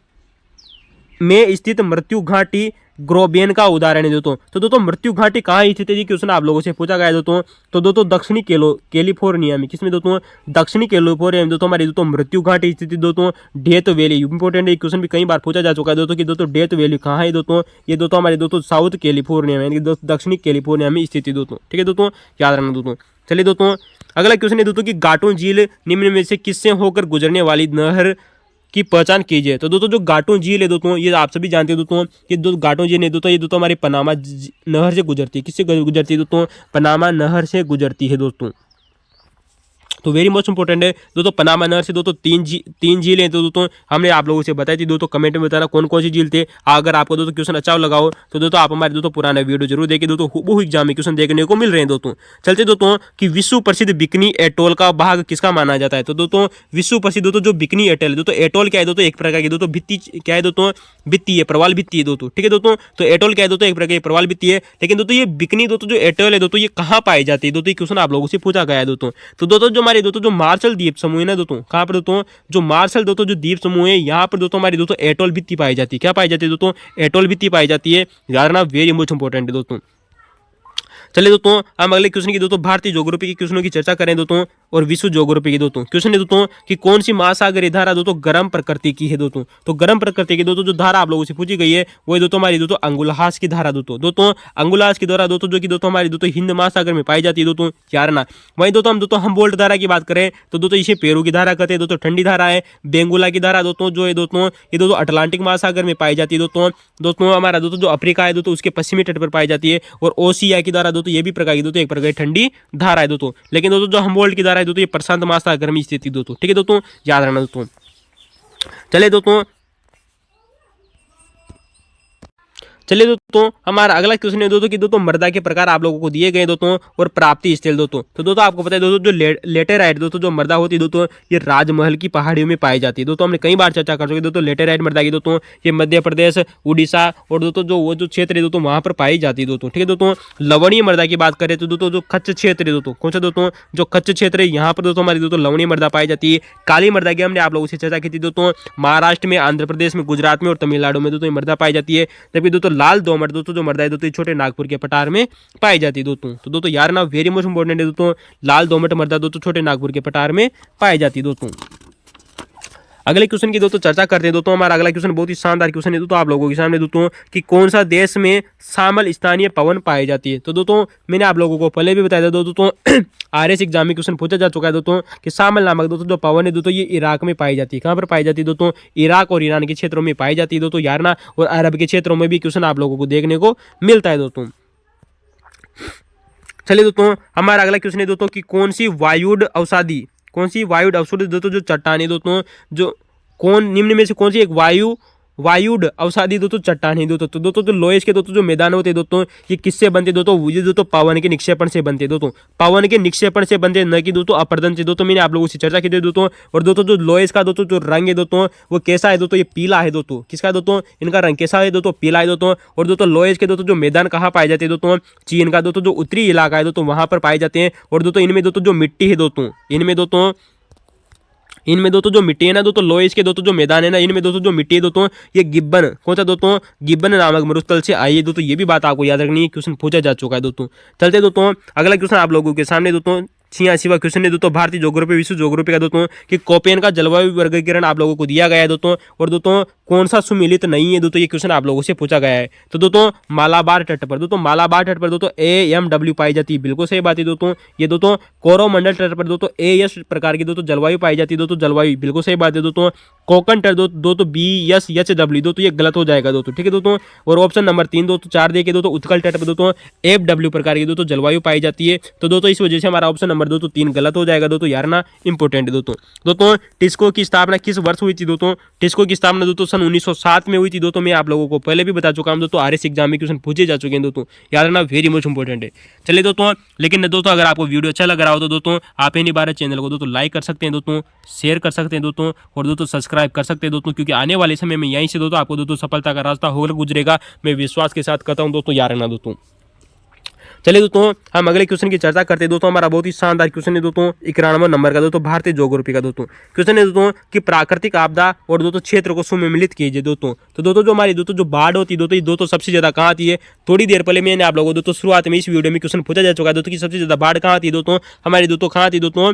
में स्थित मृत्यु घाटी ग्रोबेन का उदाहरण है दोस्तों। तो दोस्तों मृत्यु घाटी कहाँ स्थित है जी, क्वेश्चन आप लोगों से पूछा गया है दोस्तों। तो दोस्तों दक्षिणी कैलिफोर्निया में, किसमें दोस्तों, दक्षिणी कैलिफोर्निया में दोस्तों हमारी दोस्तों मृत्यु घाटी स्थित है दोस्तों। डेथ वैली इंपॉर्टेंट है, क्वेश्चन भी कई बार पूछा जा चुका है दोस्तों कि दोस्तों डेथ वैली कहाँ है दोस्तों, ये दोस्तों हमारे दोस्तों साउथ कैलिफोर्निया में यानी दोस्तों दक्षिणी कैलिफोर्निया में स्थित है दोस्तों, ठीक है दोस्तों, याद रखना दोस्तों। चलिए दोस्तों अगला क्वेश्चन है दोस्तों कि गाटो झील निम्न में से किससे होकर गुजरने वाली नहर की पहचान कीजिए। तो दोस्तों जो गाटो झील है दोस्तों ये आप सभी जानते हैं दोस्तों, ये दो गाटो झील है दोस्तों, ये दोस्तों हमारे पनामा नहर से गुजरती है। किससे गुजरती है दोस्तों, पनामा नहर से गुजरती है दोस्तों। तो वेरी मोस्ट इंपॉर्टेंट है दोस्तों, पनामा नहर से दोस्तों तीन झील हैं। तो दोस्तों हमने आप लोगों से बताई थी दोस्तों, कमेंट में बताना कौन कौन सी झील थे। अगर आपको दोस्तों क्वेश्चन अच्छा लगा हो तो दोस्तों आप हमारे दोस्तों पुराना वीडियो जरूर देखिए दोस्तों, हूबहू एग्जाम में क्वेश्चन देखने को मिल रहे हैं दोस्तों। चलते दोस्तों कि विश्व प्रसिद्ध बिकनी एटोल का भाग किसका माना जाता है। तो दोस्तों विश्व प्रसिद्ध दोस्तों जो बिकनी एटोल है दोस्तों, एटोल क्या है दोस्तों, एक प्रकार की दोस्तों भित्ति क्या है दोस्तों, भित्ति है, प्रवाल भित्ति है दोस्तों, ठीक है दोस्तों। तो एटोल क्या है दोस्तों, एक प्रकार की प्रवाल भित्ति है। लेकिन दोस्तों ये बिकनी दोस्तों जो एटोल है दोस्तों ये कहाँ पाई जाती है दोस्तों, ये क्वेश्चन आप लोगों से पूछा गया है दोस्तों। तो दोस्तों जो हमारे दोस्तों जो मार्शल द्वीप समूह है ना दोस्तों, कहाँ पर दोस्तों, जो मार्शल दोस्तों जो द्वीप समूह है यहाँ पर दोस्तों हमारी दोस्तों एटोल भित्ति पाई जाती है। क्या पाई जाती है दोस्तों, एटोल भित्ति पाई जाती है, याद रखना वेरी मोस्ट इंपॉर्टेंट है दोस्तों। चलिए दोस्तों हम अगले क्वेश्चन की दोस्तों भारतीय ज्योग्राफी के क्वेश्चनों की चर्चा करें दोस्तों और विश्व ज्योग्राफी की दोस्तों। क्वेश्चन है दोस्तों कि कौन सी महासागरीय धारा दोस्तों गर्म प्रकृति की है दोस्तों। तो गर्म प्रकृति की दोस्तों जो धारा आप लोगों से पूछी गई है वो है दोस्तों हमारी दोस्तों अंगुलहास की धारा दोस्तों अंगुलहास की धारा दोस्तों जो कि दोस्तों हमारी दोस्तों हिंद महासागर में पाई जाती है दोस्तों, यार ना। वहीं दोस्तों हम दोस्तों हमबोल्ट धारा की बात करें तो दोस्तों इसे पेरू की धारा कहते हैं दोस्तों, ठंडी धारा है। बेंगुला की धारा दोस्तों जो है दोस्तों ये दोस्तों अटलांटिक महासागर में पाई जाती है दोस्तों हमारा दोस्तों जो अफ्रीका है दोस्तों उसके पश्चिमी तट पर पाई जाती है। और ओशिया की धारा दोस्तों ये भी प्रकार की दोस्तों एक प्रकार की ठंडी धारा है दोस्तों। लेकिन दोस्तों जो हमबोल्ट की धारा है दोस्तों ये प्रशांत महासागर में स्थित है दोस्तों, ठीक है दोस्तों, याद रखना दोस्तों। चलिए दोस्तों हमारा अगला क्वेश्चन है दोस्तों कि दोस्तों मृदा के प्रकार आप लोगों को दिए गए दोस्तों और प्राप्ति स्थल दोस्तों। तो दोस्तों आपको पता है दोस्तों जो लेटेराइट दोस्तों जो मृदा होती है दोस्तों ये राजमहल की पहाड़ियों में पाई जाती है दोस्तों। हमने कई बार चर्चा कर चुके दोस्तों लेटेराइट मृदा की दोस्तों ये मध्य प्रदेश, उड़ीसा और दोस्तों जो वो जो क्षेत्र है दोस्तों वहां पर पाई जाती है दोस्तों, ठीक है दोस्तों। लवणीय मृदा की बात करें तो दोस्तों जो कच्छ क्षेत्र है दोस्तों, कौन सा दोस्तों, जो कच्छ क्षेत्र है यहाँ पर दोस्तों हमारी दोस्तों लवणीय मृदा पाई जाती है। काली मृदा की हमने आप लोगों से चर्चा की थी दोस्तों, महाराष्ट्र में, आंध्र प्रदेश में, गुजरात में और तमिलनाडु में दोस्तों मृदा पाई जाती है। जबकि दोस्तों लाल दोमट दोस्तों जो मृदा है दोस्तों छोटे नागपुर के पठार में पाई जाती है दोस्तों। तो दोस्तों यार ना वेरी मोस्ट इंपॉर्टेंट है दोस्तों, लाल दोमट मृदा दोस्तों छोटे नागपुर के पठार में पाई जाती है दोस्तों। अगले क्वेश्चन की दोस्तों चर्चा करते हैं दोस्तों। हमारा अगला क्वेश्चन बहुत ही शानदार क्वेश्चन है दोस्तों आप लोगों के सामने दोस्तों कि कौन सा देश में शामल स्थानीय पवन पाई जाती है। तो दोस्तों मैंने आप लोगों को पहले भी बताया था दोस्तों RS एग्जाम में क्वेश्चन पूछा जा चुका है दोस्तों कि शामल नामक दोस्तों जो पवन है दोस्तों ये इराक में पाई जाती है। कहाँ पर पाई जाती है दोस्तों, इराक और ईरान के क्षेत्रों में पाई जाती है दोस्तों, यार ना। और अरब के क्षेत्रों में भी क्वेश्चन आप लोगों को देखने को मिलता है दोस्तों। चलिए दोस्तों हमारा अगला क्वेश्चन है दोस्तों कि कौन सी वायुड औषधि दोस्तों जो चट्टाने दोस्तों जो कौन निम्न में से कौन सी एक वायु वायुड अवसादी दोस्तों चट्टान है दोस्तों। तो दोस्तों जो लोएस्ट के दोस्तों जो मैदान होते हैं दोस्तों, ये किससे बनते दोस्तों, ये दोस्तों पवन के निक्षेपण से बनते दोस्तों, पवन के निक्षेपण से बनते, न कि दोस्तों अपरदन से दोस्तों। मैंने आप लोगों से चर्चा की थी दोस्तों। और दोस्तों जो लोएस्ट का दोस्तों जो रंग है दोस्तों, वो कैसा है दोस्तों, ये पीला है दोस्तों। किसका दोस्तों, इनका रंग कैसा है दोस्तों, पीला है दोस्तों। और दोस्तों लोएस्ट के दोस्तों जो मैदान कहाँ पाए जाते हैं दोस्तों, चीन का दोस्तों जो उत्तरी इलाका है दोस्तों, वहां पर पाए जाते हैं। और दोस्तों इनमें दोस्तों जो मिट्टी है दोस्तों, इनमें दोस्तों जो मिट्टी है ना दोस्तों, लोएस्ट के दोस्तों जो मैदान है ना, इनमें दोस्तों जो मिट्टी है दोस्तों, ये गिब्बन, कौन सा दोस्तों, गिब्बन नामक मरुस्थल से आई है दोस्तों। ये भी बात आपको याद रखनी है, क्वेश्चन पूछा जा चुका है दोस्तों। चलते दोस्तों अगला क्वेश्चन आप लोगों के सामने दोस्तों 86वां क्वेश्चन है दोस्तों, भारतीय ज्योग्राफी विश्व ज्योग्राफी का दोस्तों, कि कोपेन का जलवायु वर्गीकरण आप लोगों को दिया गया है दोस्तों। और दोस्तों कौन सा सुमिलित नहीं है दोस्तों, ये क्वेश्चन आप लोगों से पूछा गया है। तो दोस्तों मालाबार तट पर दोस्तों, मालाबार तट पर दोस्तों AMW पाई जाती है, बिल्कुल सही बात है दोस्तों। ये दोस्तों कोरोमंडल तट पर दोस्तों AS प्रकार की दोस्तों जलवायु पाई जाती है दोस्तों, जलवायु, बिल्कुल सही बात है दोस्तों। कोकन तट दोस्तों BSHW दोस्तों, ये गलत हो जाएगा दोस्तों, ठीक है दोस्तों। और ऑप्शन नंबर 3 दोस्तों 4 देखिए दोस्तों, उत्कल तट पर दोस्तों FW प्रकार की दोस्तों जलवायु पाई जाती है। तो दोस्तों इस वजह से हमारा ऑप्शन नंबर दोस्तों 3 गलत हो जाएगा दोस्तों, यार ना इंपॉर्टेंट दोस्तों। दोस्तों टिस्को की स्थापना किस वर्ष हुई थी दोस्तों, टिस्को की स्थापना दोस्तों सन 1907 में हुई थी दोस्तों। मैं आप लोगों को पहले भी बता चुका हूं दोस्तों, RS एग्जाम में क्वेश्चन पूछे जा चुके हैं दोस्तों, याद रखना, वेरी मच इंपॉर्टेंट है। चलिए दोस्तों, लेकिन दोस्तों अगर आपको वीडियो अच्छा लग रहा हो तो दोस्तों आप इन बार चैनल को दोस्तों लाइक कर सकते हैं दोस्तों, शेयर कर सकते हैं दोस्तों, और दोस्तों सब्सक्राइब कर सकते हैं दोस्तों, क्योंकि आने वाले समय में यहीं से दोस्तों आपको दोस्तों सफलता का रास्ता होकर गुजरेगा, मैं विश्वास के साथ कहता हूं दोस्तों, याद रखना दोस्तों। चलिए दोस्तों हम अगले क्वेश्चन की चर्चा करते हैं दोस्तों। हमारा बहुत ही शानदार क्वेश्चन है दोस्तों, 91 नंबर का दोस्तों, भारतीय ज्योग्राफी का दोस्तों क्वेश्चन है दोस्तों, कि प्राकृतिक आपदा और दोस्तों क्षेत्र को सुमिलित कीजिए दोस्तों। तो दोस्तों जो हमारी दोस्तों जो बाढ़ होती है दोस्तों, ये दोस्तों सबसे ज्यादा कहाँ आती है, थोड़ी देर पहले मैंने आप लोगों को दोस्तों शुरुआत में इस वीडियो में क्वेश्चन पूछा जा चुका है दोस्तों, कि सबसे ज्यादा बाढ़ कहाँ आती है दोस्तों, हमारी दोस्तों कहाँ आती है दोस्तों,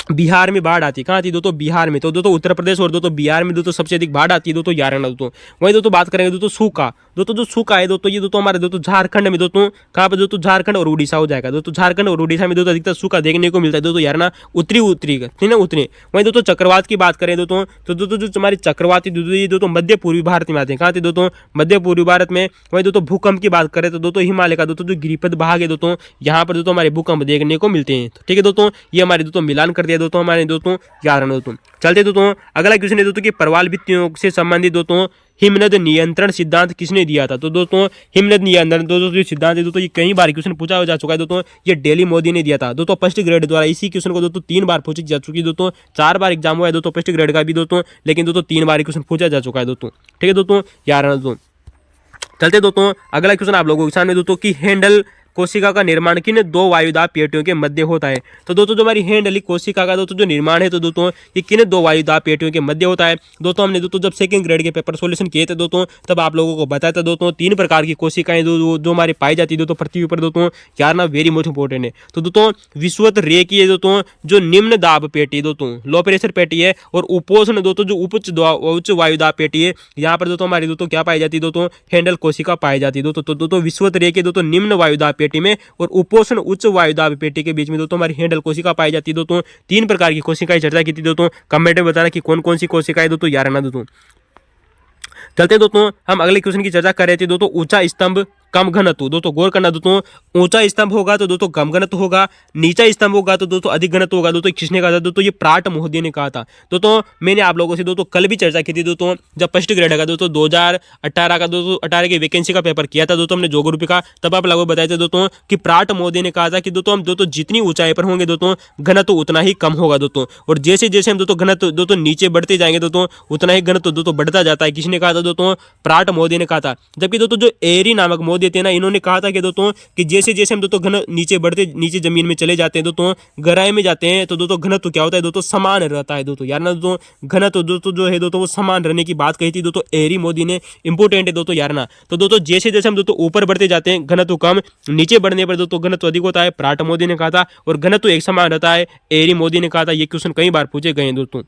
बिहार में बाढ़ आती है। कहाँ आती है दोस्तों, बिहार में। तो दोस्तों उत्तर प्रदेश और दोस्तों बिहार में दोस्तों सबसे अधिक बाढ़ आती है दोस्तों, यारना दोस्तों। वही दोस्तों बात करेंगे दोस्तों सूखा, दोस्तों जो सूखा है दोस्तों, ये दोस्तों हमारे दोस्तों झारखंड में दोस्तों, कहाँ पे दोस्तों, झारखंड और उड़ीसा हो जाएगा दोस्तों। झारखंड और उड़ीसा में दोस्तों अधिकतर सूखा देखने को मिलता है दोस्तों, यारना उत्तरी ठीक है ना, उत्तरी। वही दोस्तों चक्रवात की बात करें दोस्तों, तो दोस्तों जो हमारी चक्रवाती दोस्तों मध्य पूर्वी भारत में आते हैं। कहाँ आते दोस्तों, मध्य पूर्वी भारत में। वही दोस्तों भूकंप की बात करें तो दोस्तों हिमालय का दोस्तों जो गिरिपथ भाग है दोस्तों, यहाँ पर दोस्तों हमारे भूकंप देखने को मिलते हैं, ठीक है दोस्तों। ये हमारे दोस्तों मिलान कर दिया दोस्तों हमारे दोस्तों, याद रखना दोस्तों। चलते दोस्तों अगला क्वेश्चन है दोस्तों, कि प्रवाल भित्तियों से संबंधित दोस्तों हिमनद नियंत्रण सिद्धांत किसने दिया था। तो दोस्तों हिमनद नियंत्रण दोस्तों जो सिद्धांत है दोस्तों, ये कई बार क्वेश्चन पूछा जा चुका है दोस्तों, ये डेली मोदी ने दिया था दोस्तों, फर्स्ट ग्रेड द्वारा। इसी क्वेश्चन को दोस्तों 3 बार पूछी जा चुकी है दोस्तों, 4 बार एग्जाम हुआ है दोस्तों फर्स्ट ग्रेड का भी दोस्तों, लेकिन दोस्तों 3 बार क्वेश्चन पूछा जा चुका है दोस्तों, ठीक है दोस्तों, याद रखना दोस्तों। चलते दोस्तों अगला क्वेश्चन आप लोगों के सामने दोस्तों, कि हैंडल कोशिका का निर्माण किन 2 वायुदाब पेटियों के मध्य होता है। तो दोस्तों जो हमारी हैंडली कोशिका का दोस्तों जो निर्माण है, तो दोस्तों ये किन 2 वायुदाब पेटियों के मध्य होता है। दोस्तों हमने दोस्तों जब सेकंड ग्रेड के पेपर सॉल्यूशन किए थे दोस्तों, तब आप लोगों को बताया था दोस्तों 3 प्रकार की कोशिकाएं जो हमारी पाई जाती है दोस्तों पृथ्वी पर दोस्तों, यार ना वेरी मोस्ट इंपॉर्टेंट है। तो दोस्तों विश्वत रेखीय है दोस्तों, जो निम्न दाब पेटी दोस्तों लो प्रेशर पेटी है, और उपोष्ण दोस्तों जो उच्च वायुदाब पेटी है, यहाँ पर दोस्तों हमारी दोस्तों क्या पाई जाती है दोस्तों, हैंडल कोशिका पाई जाती है दोस्तों। तो दोस्तों विश्वत रेखीय दोस्तों निम्न वायुदाब पेटी में, और उपोष्ण उच्च वायुदाब पेटी के बीच में दोस्तों हमारी हैंडल कोशिका पाई जाती है दोस्तों। 3 प्रकार की कोशिकाएं चर्चा की थी दोस्तों, कमेंट में बताना कि कौन कौन सी कोशिकाएं दोस्तों, याद रखना दोस्तों। चलते दोस्तों हम अगले क्वेश्चन की चर्चा कर रहे थे दोस्तों, ऊंचा स्तंभ कम घनत्व। दोस्तों गौर करना दोस्तों, ऊंचा स्तंभ होगा तो दोस्तों कम घनत्व होगा, नीचा स्तंभ होगा तो दोस्तों अधिक घनत्व होगा दोस्तों। किसने कहा था दोस्तों, ये प्राट महोदय ने कहा था दोस्तों। मैंने आप लोगों से दोस्तों कल भी चर्चा की थी दोस्तों, जब फर्स्ट ग्रेड का दोस्तों 2018 का दोस्तों 18 की वैकेंसी का पेपर किया था दोस्तों हमने ज्योग्राफी का, तब आप लोगों बताए थे दोस्तों कि प्राट महोदय ने कहा था कि दोस्तों हम दोस्तों जितनी ऊंचाई पर होंगे दोस्तों घनत्व उतना ही कम होगा दोस्तों, और जैसे जैसे हम दोस्तों घनत्व दोस्तों नीचे बढ़ते जाएंगे दोस्तों उतना ही घनत्व दोस्तों बढ़ता जाता है। किसने कहा था दोस्तों, प्राट महोदय ने कहा था। जबकि दोस्तों जो एरी नामक महोदय थे ना, इन्होंने कहा कि दोस्तों कि जैसे जैसे हम दोस्तों घन नीचे बढ़ते नीचे जमीन में चले जाते हैं दोस्तों, गहराई में जाते हैं, तो दोस्तों घनत्व क्या होता है दोस्तों, समान रहता है दोस्तों, यार ना दोस्तों घनत्व दोस्तों जो है दोस्तों वो समान रहने की बात कही थी दोस्तों एरी मोदी ने, इंपोर्टेंट है दोस्तों, यार ना। तो दोस्तों जैसे जैसे हम दोस्तों ऊपर बढ़ते जाते हैं घनत्व कम, नीचे बढ़ने पर दोस्तों घनत्व अधिक होता है, प्राट मोदी ने कहा था, और घनत्व एक समान रहता है, एरी मोदी ने कहा था। ये क्वेश्चन कई बार पूछे गए हैं दोस्तों।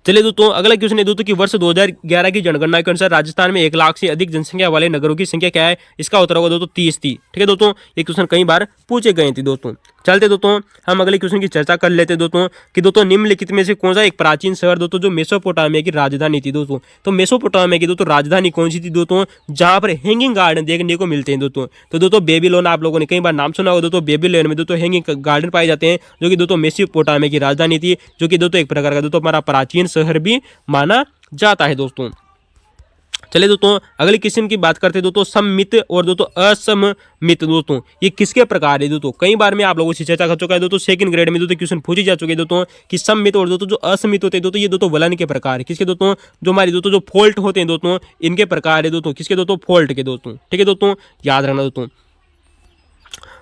चलिए दोस्तों अगला क्वेश्चन है दोस्तों, कि वर्ष 2011 की जनगणना के अनुसार राजस्थान में 1 लाख से अधिक जनसंख्या वाले नगरों की संख्या क्या है। इसका उत्तर होगा दोस्तों 30 थी, ठीक है दोस्तों। ये क्वेश्चन कई बार पूछे गए थे दोस्तों। चलते दोस्तों हम अगले क्वेश्चन की चर्चा कर लेते हैं दोस्तों, कि दोस्तों निम्नलिखित में से कौन सा एक प्राचीन शहर दोस्तों जो मेसोपोटामिया की राजधानी थी दोस्तों। तो मेसोपोटामिया की दोस्तों राजधानी कौन सी थी दोस्तों, जहां पर हैंगिंग गार्डन देखने को मिलते हैं दोस्तों। तो दोस्तों बेबीलोन आप लोगों ने कई बार नाम सुना होगा दोस्तों, बेबीलोन में दोस्तों हैंगिंग गार्डन पाए जाते हैं, जो कि दोस्तों मेसोपोटामिया की राजधानी थी, जो कि दोस्तों एक प्रकार का दोस्तों हमारा प्राचीन शहर भी माना जाता है दोस्तों। चलिए दोस्तों अगली किस्म की बात करते हैं दोस्तों सममित और दोस्तों असममित। दोस्तों ये किसके प्रकार है दोस्तों, कई बार मैं आप लोगों से चर्चा कर चुका है दोस्तों, सेकंड ग्रेड में दोस्तों क्वेश्चन पूछी जा चुके हैं दोस्तों कि सममित और दोस्तों जो असमित होते हैं दोस्तों, ये दोस्तों वलन के प्रकार है। किसके दोस्तों, जो हमारी दोस्तों जो फॉल्ट होते हैं दोस्तों, इनके प्रकार है दोस्तों। किसके दोस्तों, फॉल्ट के दोस्तों। ठीक है दोस्तों, याद रखना दोस्तों।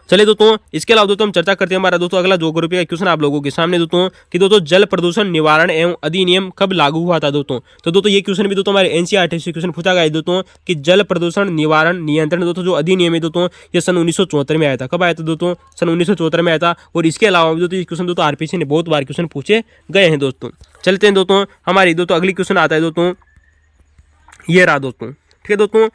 चलिए दोस्तों इसके अलावा दोस्तों हम चर्चा करते हैं हमारा दोस्तों अगला ज्योग्राफी का क्वेश्चन आप लोगों के सामने दोस्तों कि दोस्तों जल प्रदूषण निवारण एवं अधिनियम कब लागू हुआ था दोस्तों। तो दोस्तों ये क्वेश्चन भी दोस्तों हमारे एनसीईआरटी से क्वेश्चन पूछा गया है दोस्तों कि जल प्रदूषण निवारण नियंत्रण दोस्तों जो अधिनियम है दोस्तों, ये सन 1974 में आया था। कब आया था दोस्तों, सन 1974 में आया था। और इसके अलावा भी दोस्तों ये क्वेश्चन दोस्तों आरपीसी ने बहुत बार क्वेश्चन पूछे गए हैं दोस्तों। चलते हैं दोस्तों हमारी दोस्तों अगली क्वेश्चन आता है दोस्तों, ये रहा दोस्तों। ठीक है दोस्तों,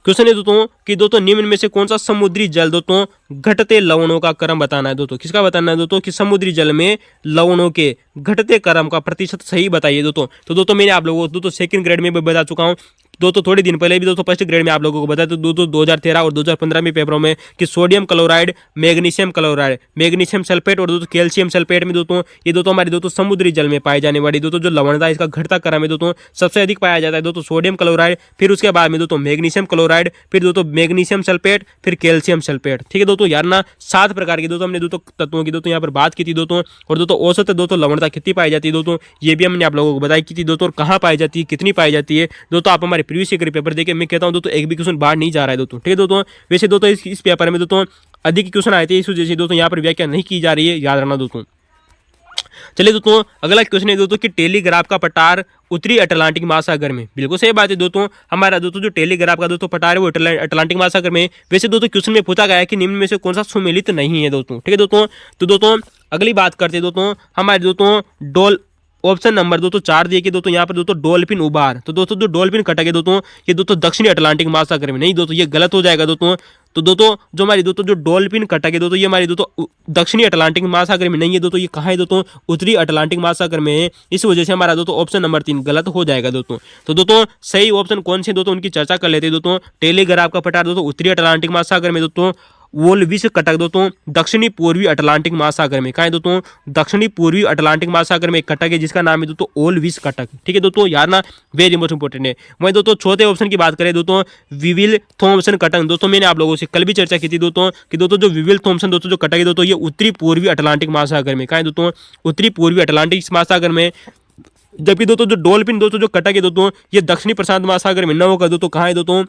क्वेश्चन है दोस्तों कि दोस्तों निम्न में से कौन सा समुद्री जल दोस्तों घटते लवणों का क्रम बताना है दोस्तों। किसका बताना है दोस्तों कि समुद्री जल में लवणों के घटते क्रम का प्रतिशत सही बताइए दोस्तों। तो दोस्तों मैंने आप लोगों को दोस्तों सेकंड ग्रेड में भी बता चुका हूं दोस्तों, थोड़े दिन पहले भी दोस्तों फर्स्ट ग्रेड में आप लोगों को बताया तो दोस्तों 2013 और 2015 में पेपरों में कि sodium chloride, magnesium chloride, magnesium sulphate और दोस्तों कैल्शियम सल्फेट में दोस्तों ये दोस्तों हमारे दोस्तों समुद्री जल में पाई जाने वाली दोस्तों जो लवणता इसका घटता क्रम है दोस्तों सबसे अधिक पाया जाता है दोस्तों सोडियम क्लोराइड, फिर उसके बाद में दोस्तों मैग्नीशियम क्लोराइड, फिर दोस्तों मैग्नीशियम सल्फेट, फिर कैल्शियम सल्फेट। ठीक है दोस्तों, यार ना 7 प्रकार के दोस्तों हमने दोस्तों तत्वों की दोस्तों यहाँ पर बात की थी दोस्तों। और दोस्तों औसत दोस्तों लवणता कितनी पाई जाती है दोस्तों, ये भी हमने आप लोगों को बताई की थी दोस्तों। और कहाँ पाई जाती है, कितनी पाई जाती है दोस्तों, आप हमारे प्रीवियस ईयर पेपर देखिए। मैं कहता हूं दोस्तों एक भी क्वेश्चन बाहर नहीं जा रहा है दोस्तों। ठीक है दोस्तों, वैसे दोस्तों इस पेपर में दोस्तों अधिक क्वेश्चन आए थे, इस वजह से दोस्तों यहाँ पर व्याख्या नहीं की जा रही है, याद रखना दोस्तों। चलिए दोस्तों अगला क्वेश्चन है दोस्तों कि टेलीग्राफ का पठार उत्तरी अटलांटिक महासागर में। बिल्कुल सही बात है दोस्तों, हमारा दोस्तों जो टेलीग्राफ का दोस्तों पठार है वो अटलांटिक महासागर में। वैसे दोस्तों क्वेश्चन में पूछा गया है कि निम्न में से कौन सा सुमेलित नहीं है दोस्तों। ठीक है दोस्तों, तो दोस्तों अगली बात करते हैं दोस्तों हमारे दोस्तों ऑप्शन नंबर दोस्तों 4 दिए कि दोस्तों यहाँ पर दोस्तों डॉल्फिन उबार। तो दोस्तों जो डॉल्फिन कटक है दोस्तों ये दोस्तों दक्षिणी अटलांटिक महासागर में नहीं दोस्तों, ये गलत हो जाएगा दोस्तों। तो दोस्तों जो हमारी दोस्तों जो डॉल्फिन कटक है दोस्तों ये हमारी दोस्तों दक्षिणी अटलांटिक महासागर में नहीं है दोस्तों, ये कहाँ है दोस्तों, उत्तरी अटलांटिक महासागर में है। इस वजह से हमारा दोस्तों ऑप्शन नंबर 3 गलत हो जाएगा दोस्तों। तो दोस्तों सही ऑप्शन कौन से दोस्तों उनकी चर्चा कर लेते हैं दोस्तों। टेलीग्राफ का पठार दोस्तों उत्तरी अटलांटिक महासागर में दोस्तों, वोल्विस कटक दोस्तों दक्षिणी पूर्वी अटलांटिक महासागर में। कहाँ है दोस्तों, दक्षिणी पूर्वी अटलांटिक महासागर में एक कटक है जिसका नाम है दोस्तों ओलविस कटक। ठीक है दोस्तों, यार ना वेरी मोस्ट इंपोर्टेंट है। वहीं दोस्तों चौथे ऑप्शन की बात करें दोस्तों विविल थॉमसन कटक। दोस्तों मैंने आप लोगों से कल भी चर्चा की थी दोस्तों कि दोस्तों जो विविल थॉमसन दोस्तों जो कटक है दोस्तों ये उत्तरी पूर्वी अटलांटिक महासागर में। कहाँ है दोस्तों, उत्तरी पूर्वी अटलांटिक महासागर में। जबकि दोस्तों जो डॉल्फिन दोस्तों जो कटक है दोस्तों ये दक्षिणी प्रशांत महासागर में न होकर दोस्तों कहाँ है दोस्तों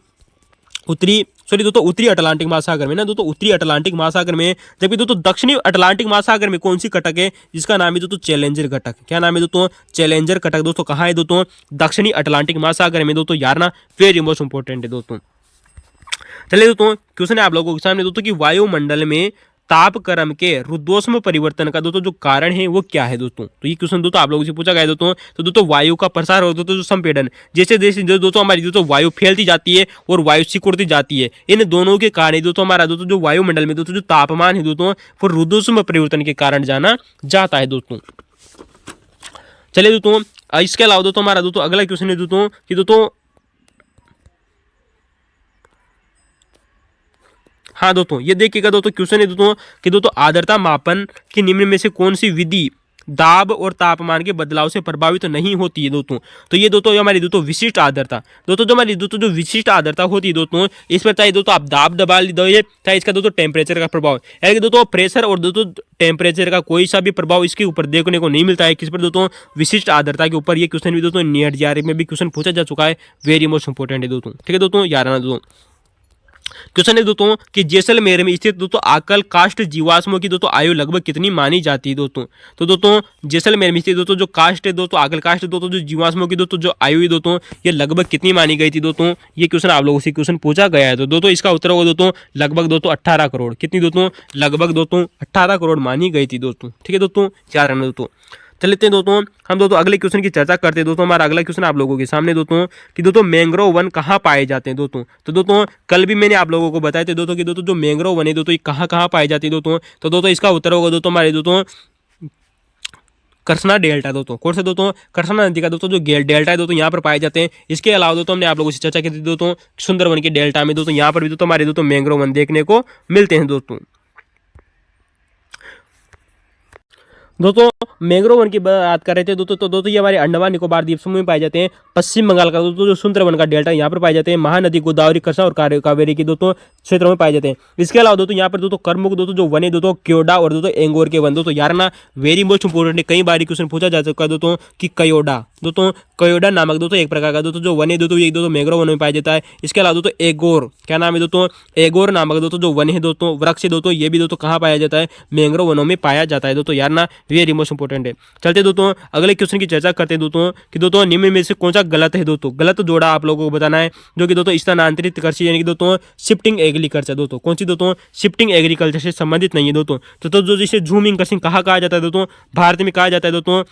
उत्तरी अटलांटिक महासागर में ना दोस्तों, उत्तरी अटलांटिक महासागर में। जबकि दोस्तों दक्षिणी अटलांटिक महासागर में कौन सी कटक है जिसका नाम है दोस्तों चैलेंजर कटक। क्या नाम है दोस्तों, चैलेंजर कटक। दोस्तों कहाँ है दोस्तों, दक्षिणी अटलांटिक महासागर में दोस्तों, यार ना वेरी मोस्ट इंपोर्टेंट है दोस्तों। चलिए दोस्तों क्वेश्चन है आप लोगों के सामने दोस्तों कि वायुमंडल में तापक्रम के रुद्धोष्म परिवर्तन का दोस्तों जो कारण है वो क्या है दोस्तों। तो ये क्वेश्चन दोस्तों आप लोगों से पूछा गया है दोस्तों। तो दोस्तों वायु का प्रसार और दोस्तों जो संपीड़न, जैसे जैसे दोस्तों हमारी दोस्तों वायु फैलती जाती है और वायु सिकुड़ती जाती है, इन दोनों के कारण दोस्तों हमारा दोस्तों जो वायुमंडल में दोस्तों जो तापमान है दोस्तों वो रुद्धोष्म परिवर्तन के कारण जाना जाता है दोस्तों। चलिए दोस्तों इसके अलावा दोस्तों हमारा दोस्तों अगला क्वेश्चन है दोस्तों कि दोस्तों हाँ दोस्तों ये देखिएगा दोस्तों क्वेश्चन है दोस्तों कि दोस्तों आर्द्रता मापन की निम्न में से कौन सी विधि दाब और तापमान के बदलाव से प्रभावित नहीं होती है दोस्तों। तो ये दोस्तों हमारी दोस्तों विशिष्ट आर्द्रता, दोस्तों जो हमारी दोस्तों जो विशिष्ट आर्द्रता होती है दोस्तों इस पर चाहे दोस्तों आप दाब दबा दीजिए चाहे इसका दोस्तों टेम्परेचर का प्रभाव, यानी कि दोस्तों प्रेशर और दोस्तों टेम्परेचर का कोई सा भी प्रभाव इसके ऊपर देखने को नहीं मिलता है। किस पर दोस्तों, विशिष्ट आर्द्रता के ऊपर। ये क्वेश्चन भी दोस्तों नीट जीआरई में भी क्वेश्चन पूछा जा चुका है, वेरी मोस्ट इंपोर्टेंट है दोस्तों। ठीक है दोस्तों, याद रखना दोस्तों। क्वेश्चन है दोस्तों कि जैसलमेर में स्थित दोस्तों आकल कास्ट जीवाश्मों की दोस्तों आयु लगभग कितनी मानी जाती है दोस्तों। तो दोस्तों जैसलमेर में स्थित दोस्तों जो कास्ट है दोस्तों आकल कास्ट दोस्तों जो जीवाश्मों की दोस्तों जो आयु है दोस्तों ये लगभग कितनी मानी गई थी दोस्तों। ये क्वेश्चन आप लोगों से क्वेश्चन पूछा गया है। तो दोस्तों इसका उत्तर होगा दोस्तों लगभग दोस्तों 18 करोड़। कितनी दोस्तों, लगभग दोस्तों 18 करोड़ मानी गई थी दोस्तों। ठीक है दोस्तों, याद रखना दोस्तों। चलते हैं दोस्तों हम दोस्तों अगले क्वेश्चन की चर्चा करते हैं दोस्तों। हमारा अगला क्वेश्चन आप लोगों के सामने दोस्तों कि दोस्तों मैंग्रोव वन कहाँ पाए जाते हैं दोस्तों। तो दोस्तों कल भी मैंने आप लोगों को बताया था दोस्तों कि दोस्तों जो मैंग्रोव वन है दोस्तों ये कहाँ कहाँ पाए जाती है दोस्तों। तो दोस्तों इसका उत्तर होगा दोस्तों हमारे दोस्तों कृष्णा डेल्टा दोस्तों। कौन से दोस्तों, कृष्णा नदी का दोस्तों जो डेल्टा है दोस्तों यहाँ पर पाए जाते हैं। इसके अलावा दोस्तों हमने आप लोगों से चर्चा की थी दोस्तों सुंदरवन के डेल्टा में दोस्तों यहाँ पर भी दोस्तों हमारे दोस्तों मैंग्रोव वन देखने को मिलते हैं दोस्तों। दोस्तों मैंग्रोव वन की बात कर रहे थे दोस्तों, तो दोस्तों ये हमारे अंडमान निकोबार द्वीप समूह में पाए जाते हैं। पश्चिम बंगाल का दोस्तों जो सुंदरवन का डेल्टा यहाँ पर पाए जाते हैं। महानदी, गोदावरी, कृष्णा और कावेरी की दोस्तों क्षेत्रों में पाए जाते हैं। इसके अलावा दोस्तों यहाँ पर दोस्तों कर्मुक दोस्तों जो वन है दोस्तों क्योडा और दोस्तों एंगोर के वन। दोस्तों यार ना वेरी मोस्ट इंपोर्टेंट है, कई बार क्वेश्चन पूछा जा चुका है दोस्तों कि कयोडा, दोस्तों कयोडा नामक दोस्तों एक प्रकार का दोस्तों जो वन है दोस्तों ये दोस्तों मैंग्रोव वन में पाया जाता है। इसके अलावा दोस्तों एगोर, क्या नाम है दोस्तों, एगोर नामक दोस्तों जो वन है दोस्तों वृक्ष दोस्तों ये भी दोस्तों कहाँ पाया जाता है, मैंग्रोव वनों में पाया जाता है दोस्तों। यार ना वेरी मोस्ट इंपोर्टेंट है। चलते दोस्तों अगले क्वेश्चन की चर्चा करते हैं दोस्तों कि दोस्तों निम्न में से कौन सा गलत है दोस्तों। गलत जोड़ा आप लोगों को बताना है, जो कि दोस्तों स्थानांतरित कृषि यानी कि दोस्तों शिफ्टिंग एग्रीकल्चर दोस्तों कौन सी दोस्तों शिफ्टिंग एग्रीकल्चर से संबंधित नहीं है दोस्तों। तो जो जिसे झूमिंग कृषि कहा जाता है दोस्तों, भारत में कहा जाता है दोस्तों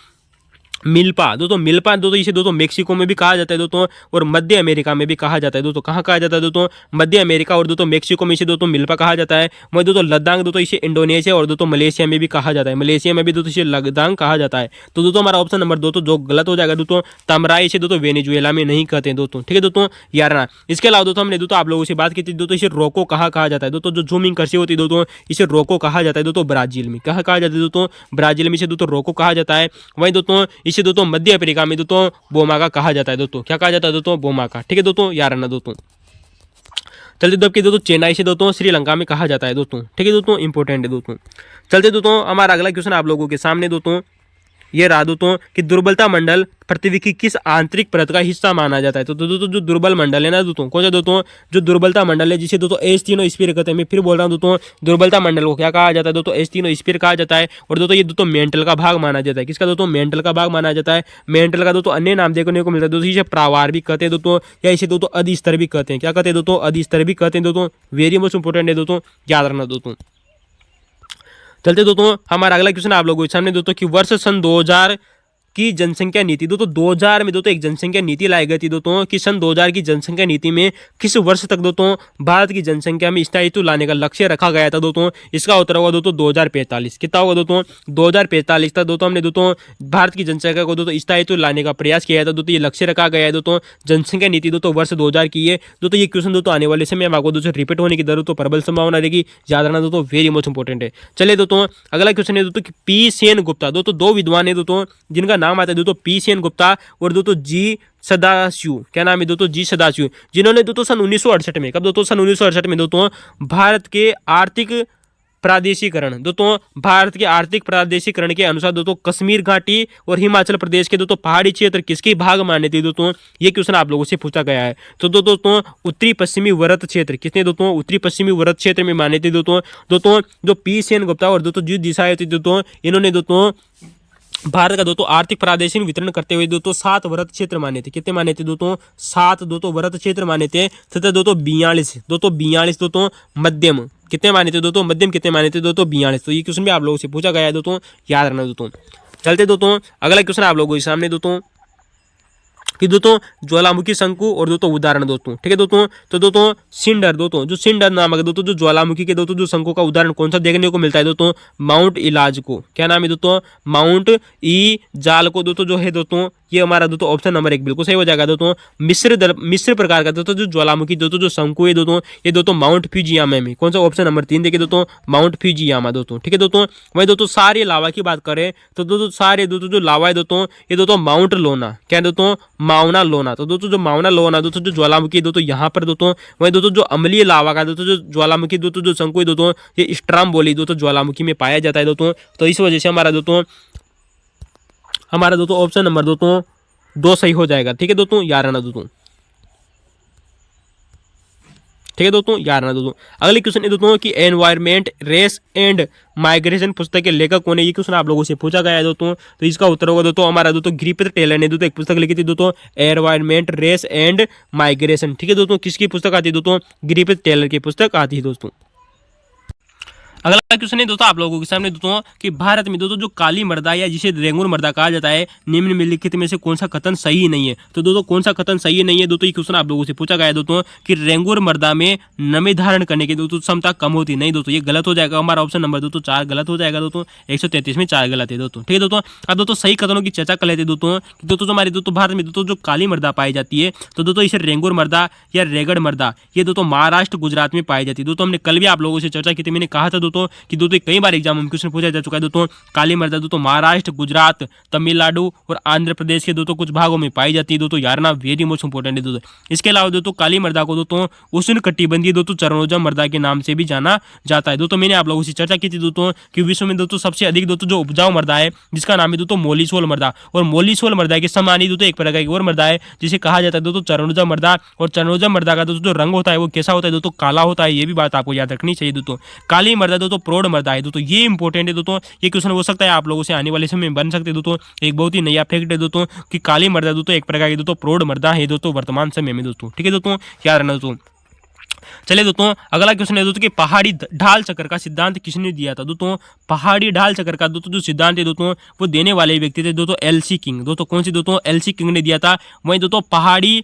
मिल्पा दोस्तों। मिल्पा दोस्तों इसे दोस्तों मेक्सिको में भी कहा जाता है दोस्तों और मध्य अमेरिका में भी कहा जाता है दोस्तों। कहाँ कहा जाता है दोस्तों, मध्य अमेरिका और दोस्तों मेक्सिको में इसे दोस्तों मिल्पा कहा जाता है। वहीं दोस्तों लद्दाख दोस्तों इसे इंडोनेशिया और दोस्तों मलेशिया में भी कहा जाता है। मलेशिया में भी दोस्तों इसे लद्दाख कहा जाता है। तो दोस्तों हमारा ऑप्शन नंबर दोस्तों जो गलत हो जाएगा दोस्तों, तमराई इसे दोस्तों वेनेजुएला में नहीं कहते हैं दोस्तों। ठीक है दोस्तों यार ना। इसके अलावा दोस्तों हमने दोस्तों आप लोगों से बात की थी दोस्तों इसे रोको कहाँ कहा जाता है दोस्तों, जो झूमिंग कृषि होती है दोस्तों इसे रोको कहा जाता है दोस्तों ब्राजील में। कहाँ कहा जाता है दोस्तों, ब्राजील में इसे दोस्तों रोको कहा जाता है। वहीं दोस्तों इसे दोस्तों मध्य अफ्रीका में दोस्तों बोमाका कहा जाता है दोस्तों। क्या कहा जाता है दोस्तों, बोमाका। ठीक है दोस्तों यार ना दोस्तों। चलते दोस्तों चेन्नई से दोस्तों श्रीलंका में कहा जाता है दोस्तों। ठीक है दोस्तों इंपॉर्टेंट है दोस्तों। चलते दोस्तों हमारा अगला क्वेश्चन आप लोगों के सामने दोस्तों ये रहा दोस्तों कि दुर्बलता मंडल पृथ्वी की किस आंतरिक परत का हिस्सा माना जाता है। तो दोस्तों जो दुर्बल मंडल है ना दोस्तों, कौन सा दोस्तों, जो दुर्बलता मंडल है जिसे दोस्तों एस्टेनोस्फीयर कहते हैं। मैं फिर बोल रहा हूँ दोस्तों, दुर्बलता मंडल को क्या कहा जाता है दोस्तों, एस्टेनोस्फीयर कहा जाता है। और दोस्तों ये दोस्तों मेंटल का भाग माना जाता है। किसका दोस्तों, मेंटल का भाग माना जाता है। मेंटल का दोस्तों अन्य नाम देखने को मिलता है दोस्तों, इसे प्रावार भी कहते हैं दोस्तों, या इसे दोस्तों अधिस्तर भी कहते हैं। क्या कहते हैं दोस्तों, अधिस्तर भी कहते हैं दोस्तों। वेरी मोस्ट इंपोर्टेंट है दोस्तों, याद रखना दोस्तों। चलते दोस्तों हमारा अगला क्वेश्चन आप लोगों के सामने दोस्तों कि वर्ष सन 2000 की जनसंख्या नीति दोस्तों 2000 में दोस्तों एक जनसंख्या नीति लाई गई थी दोस्तों कि सन 2000 की जनसंख्या नीति में किस वर्ष तक दोस्तों भारत की जनसंख्या में स्थायित्व लाने का लक्ष्य रखा गया था दोस्तों। इसका उत्तर होगा दोस्तों 2045। कितना होगा दोस्तों, 2045 तक दोस्तों हमने दोस्तों भारत की जनसंख्या को दोस्तों स्थायित्व लाने का प्रयास किया था दोस्तों। ये लक्ष्य रखा गया है दोस्तों। जनसंख्या नीति दोस्तों वर्ष 2000 की है दोस्तों। ये क्वेश्चन दोस्तों आने वाले समय में आपको दोस्तों रिपीट होने की जरूरत प्रबल संभावना रहेगी, याद रखना दोस्तों, वेरी मोस्ट इंपोर्टेंट है। चलिए दोस्तों अगला क्वेश्चन है दोस्तों कि पी सेन गुप्ता दोस्तों दो विद्वान है दोस्तों जिनका नाम आता है दोस्तों पी सेन गुप्ता और दोस्तों जी सदाशिव। क्या नाम है दोस्तों, जी सदाशिव, जिन्होंने दोस्तों सन 1968 में, कब दोस्तों, सन 1968 में दोस्तों भारत के आर्थिक प्रादेशिकरण दोस्तों, भारत के आर्थिक प्रादेशिकरण के अनुसार दोस्तों कश्मीर घाटी और हिमाचल प्रदेश के दोस्तों पहाड़ी क्षेत्र किसके भाग माने थे दोस्तों। ये क्वेश्चन आप लोगों से पूछा गया है। तो दोस्तों उत्तरी पश्चिमी वरत क्षेत्र किसने दोस्तों, उत्तरी पश्चिमी वरत क्षेत्र में माने थे दोस्तों। दोस्तों जो पी सेन गुप्ता और दोस्तों जी दिशा थी दोस्तों, इन्होंने दोस्तों भारत का दोस्तों आर्थिक प्रादेशिक वितरण करते हुए दोस्तों 7 वरत क्षेत्र माने थे। कितने माने थे दोस्तों, 7 दोस्तों वरत क्षेत्र माने थे तथा दोस्तों 42 दोस्तों मध्यम कितने माने थे दोस्तों, मध्यम कितने माने थे दोस्तों 42। तो ये क्वेश्चन भी आप लोगों से पूछा गया है दोस्तों, याद रखना दोस्तों। चलते दोस्तों अगला क्वेश्चन आप लोगों के सामने दोस्तों कि दोस्तों ज्वालामुखी शंकु और दोस्तों उदाहरण दोस्तों। ठीक है दोस्तों, तो दोस्तों सिंडर दोस्तों, जो सिंडर नामक दोस्तों जो ज्वालामुखी के दोस्तों जो शंकु का उदाहरण कौन सा देखने को मिलता है दोस्तों, माउंट इलाज को। क्या नाम है दोस्तों, माउंट ई जाल को दोस्तों जो है दोस्तों, ये हमारा दोस्तों ऑप्शन नंबर 1 बिल्कुल सही हो जाएगा दोस्तों। मिश्र प्रकार का दोस्तों जो ज्वालामुखी दोस्तों जो शंकु है दोस्तों, ये दोस्तों माउंट फ्यूजियामा में, कौन सा ऑप्शन नंबर 3 देखिए दोस्तों, माउंट फ्यूजियामा दोस्तों। ठीक है दोस्तों, वही दोस्तों सारे लावा की बात करें तो दोस्तों सारे दोस्तों जो लावा है दोस्तों, ये दोस्तों माउंट लोना, क्या दोस्तों, माउना लोना। तो दोस्तों जो माउना लोना दोस्तों जो ज्वालामुखी दोस्तों यहाँ पर दोस्तों, वही दोस्तों जो अम्लीय लावा का दोस्तों जो ज्वालामुखी दोस्तों जो शंकु है दोस्तों, ये स्ट्राम्बोली दोस्तों ज्वालामुखी में पाया जाता है दोस्तों। तो इस वजह से हमारा दोस्तों ऑप्शन नंबर दोस्तों 2 सही हो जाएगा। ठीक है दोस्तों, याद रखना दोस्तों। ठीक है दोस्तों, याद रखना दोस्तों। अगले क्वेश्चन है दोस्तों कि एनवायरमेंट रेस एंड माइग्रेशन पुस्तक के लेखक कौन है। ये क्वेश्चन आप लोगों से पूछा गया है दोस्तों। तो इसका उत्तर होगा दोस्तों हमारा दोस्तों ग्रिफिथ टेलर ने दोस्तों एक पुस्तक लिखी थी दोस्तों, एनवायरमेंट रेस एंड माइग्रेशन। ठीक है दोस्तों, किसकी पुस्तक आती है दोस्तों, ग्रिफिथ टेलर की पुस्तक आती है दोस्तों। अगला क्वेश्चन है दोस्तों आप लोगों के सामने दोस्तों कि भारत में दोस्तों जो काली मृदा या जिसे रेंगुर मृदा कहा जाता है, निम्नलिखित में से कौन सा कथन सही नहीं है। तो दोस्तों कौन सा कथन सही नहीं है दोस्तों, ये क्वेश्चन आप लोगों से पूछा गया है दोस्तों कि रेंगुर मृदा में नमी धारण करने की दोस्तों क्षमता कम होती नहीं दोस्तों, ये गलत हो जाएगा। हमारा ऑप्शन नंबर दोस्तों 4 गलत हो जाएगा दोस्तों, 133 में 4 गलत है दोस्तों। ठीक है दोस्तों, अब दोस्तों सही कथनों की चर्चा कर लेते दोस्तों। दोस्तों जो हमारे दोस्तों भारत में दोस्तों जो काली मृदा पाई जाती है, तो दोस्तों इसे रेंगुर मृदा या रेगड़ मृदा, ये दोस्तों महाराष्ट्र गुजरात में पाई जाती है दोस्तों। हमने कल भी आप लोगों से चर्चा की थी, मैंने कहा था दोस्तों कि दोस्तों कई बार एग्जाम में क्वेश्चन पूछा जा चुका है दोस्तों। काली मृदा दोस्तों महाराष्ट्र, गुजरात, तमिलनाडु और आंध्र प्रदेश के दोस्तों कुछ भागों में पाई जाती है दोस्तों। यार ना वेरी मोस्ट इंपोर्टेंट है दोस्तों। इसके अलावा दोस्तों काली मृदा को दोस्तों उष्णकटिबंधीय दोस्तों चरणोजम मृदा के नाम से भी जाना जाता है दोस्तों। मैंने आप लोगों से चर्चा की थी दोस्तों कि विश्व में दोस्तों सबसे अधिक दोस्तों जो उपजाऊ मृदा है जिसका नाम है दोस्तों मोलिसोल मृदा, और मोलिसोल मृदा के समान ही दोस्तों एक प्रकार की और मृदा है जिसे कहा जाता है दोस्तों चरणोजम मृदा। और चरणोजम मृदा का दोस्तों जो रंग होता है वो कैसा होता है दोस्तों, काला होता है। ये भी बात आपको याद रखनी चाहिए दोस्तों। काली मृदा दोस्तों प्रौढ़ मृदा है दोस्तों, ये इंपॉर्टेंट है दोस्तों। ये क्वेश्चन हो सकता है आप लोगों से आने वाले समय में बन सकते हैं दोस्तों। एक बहुत ही नया फैक्ट है दोस्तों कि काली मृदा दोस्तों एक प्रकार की दोस्तों प्रौढ़ मृदा है दोस्तों वर्तमान समय में दोस्तों। ठीक है दोस्तों, याद रखना दोस्तों। चलिए दोस्तों अगला क्वेश्चन है दोस्तों कि पहाड़ी ढाल चक्र का सिद्धांत किसने दिया था दोस्तों। पहाड़ी ढाल चक्र का दोस्तों जो सिद्धांत है दोस्तों वो देने वाले व्यक्ति थे दोस्तों एलसी किंग दोस्तों। कौन सी दोस्तों, एलसी किंग ने दिया था। वहीं दोस्तों पहाड़ी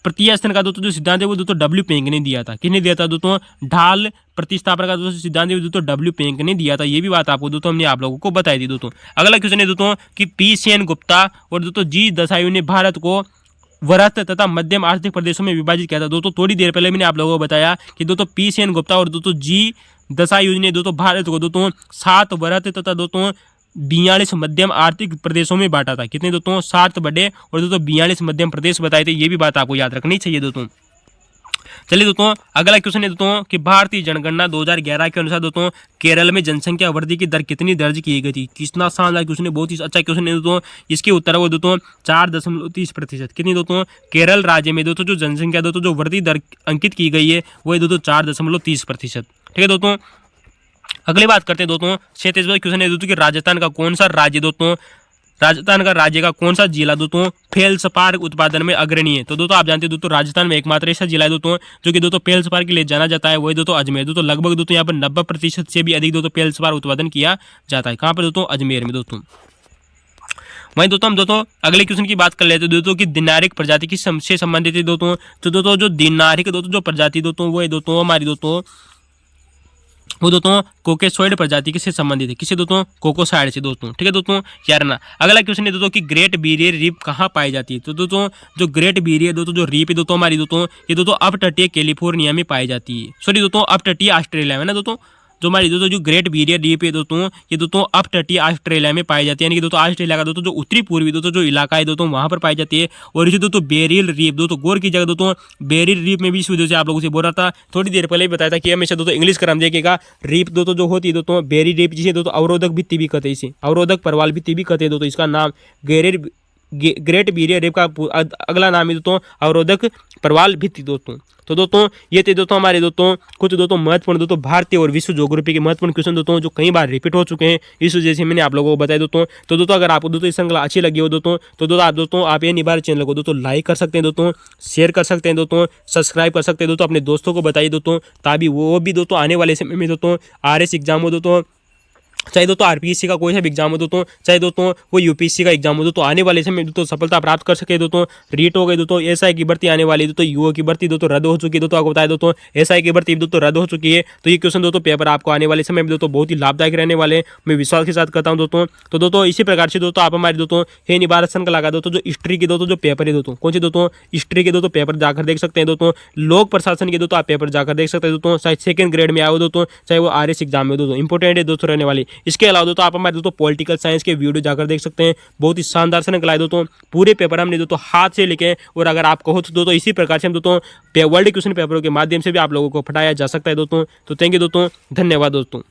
प्रतिस्थापन का दोस्तों जो सिद्धांत है वो दोस्तों डब्ल्यू पेंग ने दिया था। किसने दिया था दोस्तों, ढाल प्रतिस्थापन का दोस्तों सिद्धांत है दोस्तों डब्ल्यू पेंग ने दिया था। ये भी बात आपको दोस्तों हमने आप लोगों को बताई थी दोस्तों। अगला क्वेश्चन है दोस्तों कि पी सेन गुप्ता और दोस्तों जी दसायु ने भारत को वृहत तथा मध्यम आर्थिक प्रदेशों में विभाजित किया था दोस्तों। थोड़ी देर पहले मैंने आप लोगों को बताया कि दोस्तों पी सेन गुप्ता और दोस्तों जी दसायु ने दोस्तों भारत को दोस्तों 7 वृहत तथा दोस्तों 42 मध्यम आर्थिक प्रदेशों में बांटा था। कितने दोस्तों, 7 बड़े और दोस्तों 42 मध्यम प्रदेश बताए थे। ये भी बात आपको याद रखनी चाहिए दोस्तों। चलिए दोस्तों अगला क्वेश्चन है दोस्तों कि भारतीय जनगणना 2011 के अनुसार दोस्तों केरल में जनसंख्या वृद्धि की दर कितनी दर्ज की गई थी। कितना शानदार क्वेश्चन है, बहुत ही अच्छा क्वेश्चन है दोस्तों। इसके उत्तर है वो दोस्तों 4.30%। कितनी दोस्तों, केरल राज्य में दोस्तों जो जनसंख्या दोस्तों जो वृद्धि दर अंकित की गई है वो है दोस्तों 4.30%। ठीक है दोस्तों, अगली बात करते हैं दोस्तों 37वां क्वेश्चन है दोस्तों कि राजस्थान का कौन सा राज्य दोस्तों, राजस्थान का राज्य का कौन सा जिला दोस्तों फेल्सपार उत्पादन में अग्रणी है। तो दोस्तों आप जानते हैं दोस्तों राजस्थान में एकमात्र ऐसा जिला है दोस्तों जो कि दोस्तों फेल्सपार के लिए जाना जाता है, वही दोस्तों अजमेर दोस्तों। लगभग दोस्तों यहाँ पर 90% से भी अधिक दोस्तों फेल्सपार उत्पादन किया जाता है। कहाँ पर दोस्तों, अजमेर में दोस्तों। वहीं दोस्तों हम दोस्तों अगले क्वेश्चन की बात कर लेते हैं दोस्तों कि दिनारिक प्रजाति किस से संबंधित है दोस्तों। तो दोस्तों जो दिनारिक दोस्तों जो प्रजाति दोस्तों वो है दोस्तों हमारी दोस्तों वो दोस्तों कोकेसॉइड प्रजाति किससे संबंधित है, किससे दोस्तों, कोकोसाइड से दोस्तों। ठीक है दोस्तों, यार ना। अगला क्वेश्चन है दोस्तों कि ग्रेट बैरियर रीफ कहाँ पाई जाती है। तो दोस्तों जो ग्रेट बैरियर दोस्तों जो रीफ है दोस्तों हमारी दोस्तों ये दोस्तों अपतटीय कैलिफोर्निया में पाई जाती है। सॉरी दोस्तों अपतटीय ऑस्ट्रेलिया में ना दोस्तों। जो हमारी दोस्तों जो ग्रेट बैरियर रीफ है दोस्तों ये दोस्तों अपतटीय ऑस्ट्रेलिया में पाई जाती है, यानी कि दोस्तों ऑस्ट्रेलिया का दोस्तों जो उत्तरी पूर्वी दोस्तों जो इलाका है दोस्तों वहां पर पाई जाती है। और इसे दोस्तों बेरियल रीफ दोस्तों गौर की जगह दोस्तों बेरियल रीफ में भी इस वजह से आप लोगों से बोल रहा था, थोड़ी देर पहले भी बताया था कि हमेशा दोस्तों इंग्लिश क्रम देखिएगा। रीफ दोस्तों जो होती है दोस्तों बेरी रीफ जिसे दोस्तों अवरोधक भित्ति भी कहते हैं, इसे अवरोधक परवाल भित्ति भी कहते हैं दोस्तों। इसका नाम ग्रेट बैरियर रीफ का अगला नाम है दोस्तों अवरोधक परवाल भित्ति दोस्तों। तो दोस्तों ये थे दोस्तों हमारे दोस्तों कुछ दोस्तों महत्वपूर्ण दोस्तों भारतीय और विश्व ज्योग्राफी के महत्वपूर्ण क्वेश्चन दोस्तों जो कई बार रिपीट हो चुके हैं, इस वजह से मैंने आप लोगों को बताया दोस्तों। तो दोस्तों अगर आपको दोस्तों इस श्रृंखला अच्छी लगी हो दोस्तों तो दोस्तों आप ये निबार चैनल को दोस्तों लाइक कर सकते हैं दोस्तों, शेयर कर सकते हैं दोस्तों, सब्सक्राइब कर सकते हैं दोस्तों, अपने दोस्तों को बताइए दोस्तों ताकि वो भी दोस्तों आने वाले समय में दोस्तों RS एग्जाम हो दोस्तों, चाहे दोस्तों RPSC का कोई सा भी एग्जाम हो दोस्तों, चाहे दोस्तों वो UPSC का एग्जाम हो दोस्तों, आने वाले समय दोस्तों सफलता प्राप्त कर सके दोस्तों। रीट हो गई दोस्तों, SI की भर्ती आने वाली दोस्तों, UO की भर्ती दोस्तों रद्द हो चुकी है दोस्तों, आपको बताया दोस्तों SI की भर्ती दोस्तों रद्द हो चुकी है। तो ये क्वेश्चन दोस्तों पेपर आपको आने वाले समय में दोस्तों बहुत ही लाभदायक रहने वाले मैं विश्वास के साथ करता हूँ दोस्तों। तो दोस्तों इसी प्रकार से दोस्तों आप हमारे दोस्तों हे निबारक श्रृंखला का दोस्तों जो हिस्ट्री के दोस्तों जो पेपर है दोस्तों, कौन से दोस्तों, हिस्ट्री के दोस्तों पेपर जाकर देख सकते हैं दोस्तों, लोक प्रशासन के दोस्तों आप पेपर जाकर देख सकते हैं दोस्तों, चाहे सेकंड ग्रेड में आओ दोस्तों, चाहे वो RS एग्जाम में दोस्तों इंपॉर्टेंट है दोस्तों रहने वाली। इसके अलावा दोस्तों आप हमारे दोस्तों पॉलिटिकल साइंस के वीडियो जाकर देख सकते हैं, बहुत ही शानदार श्रृंखला है दोस्तों। पूरे पेपर हमने दोस्तों हाथ से लिखे, और अगर आप कहो तो दोस्तों इसी प्रकार से हम दोस्तों वर्ल्ड क्वेश्चन पेपरों के माध्यम से भी आप लोगों को पढ़ाया जा सकता है दोस्तों। तो थैंक यू दोस्तों, धन्यवाद दोस्तों।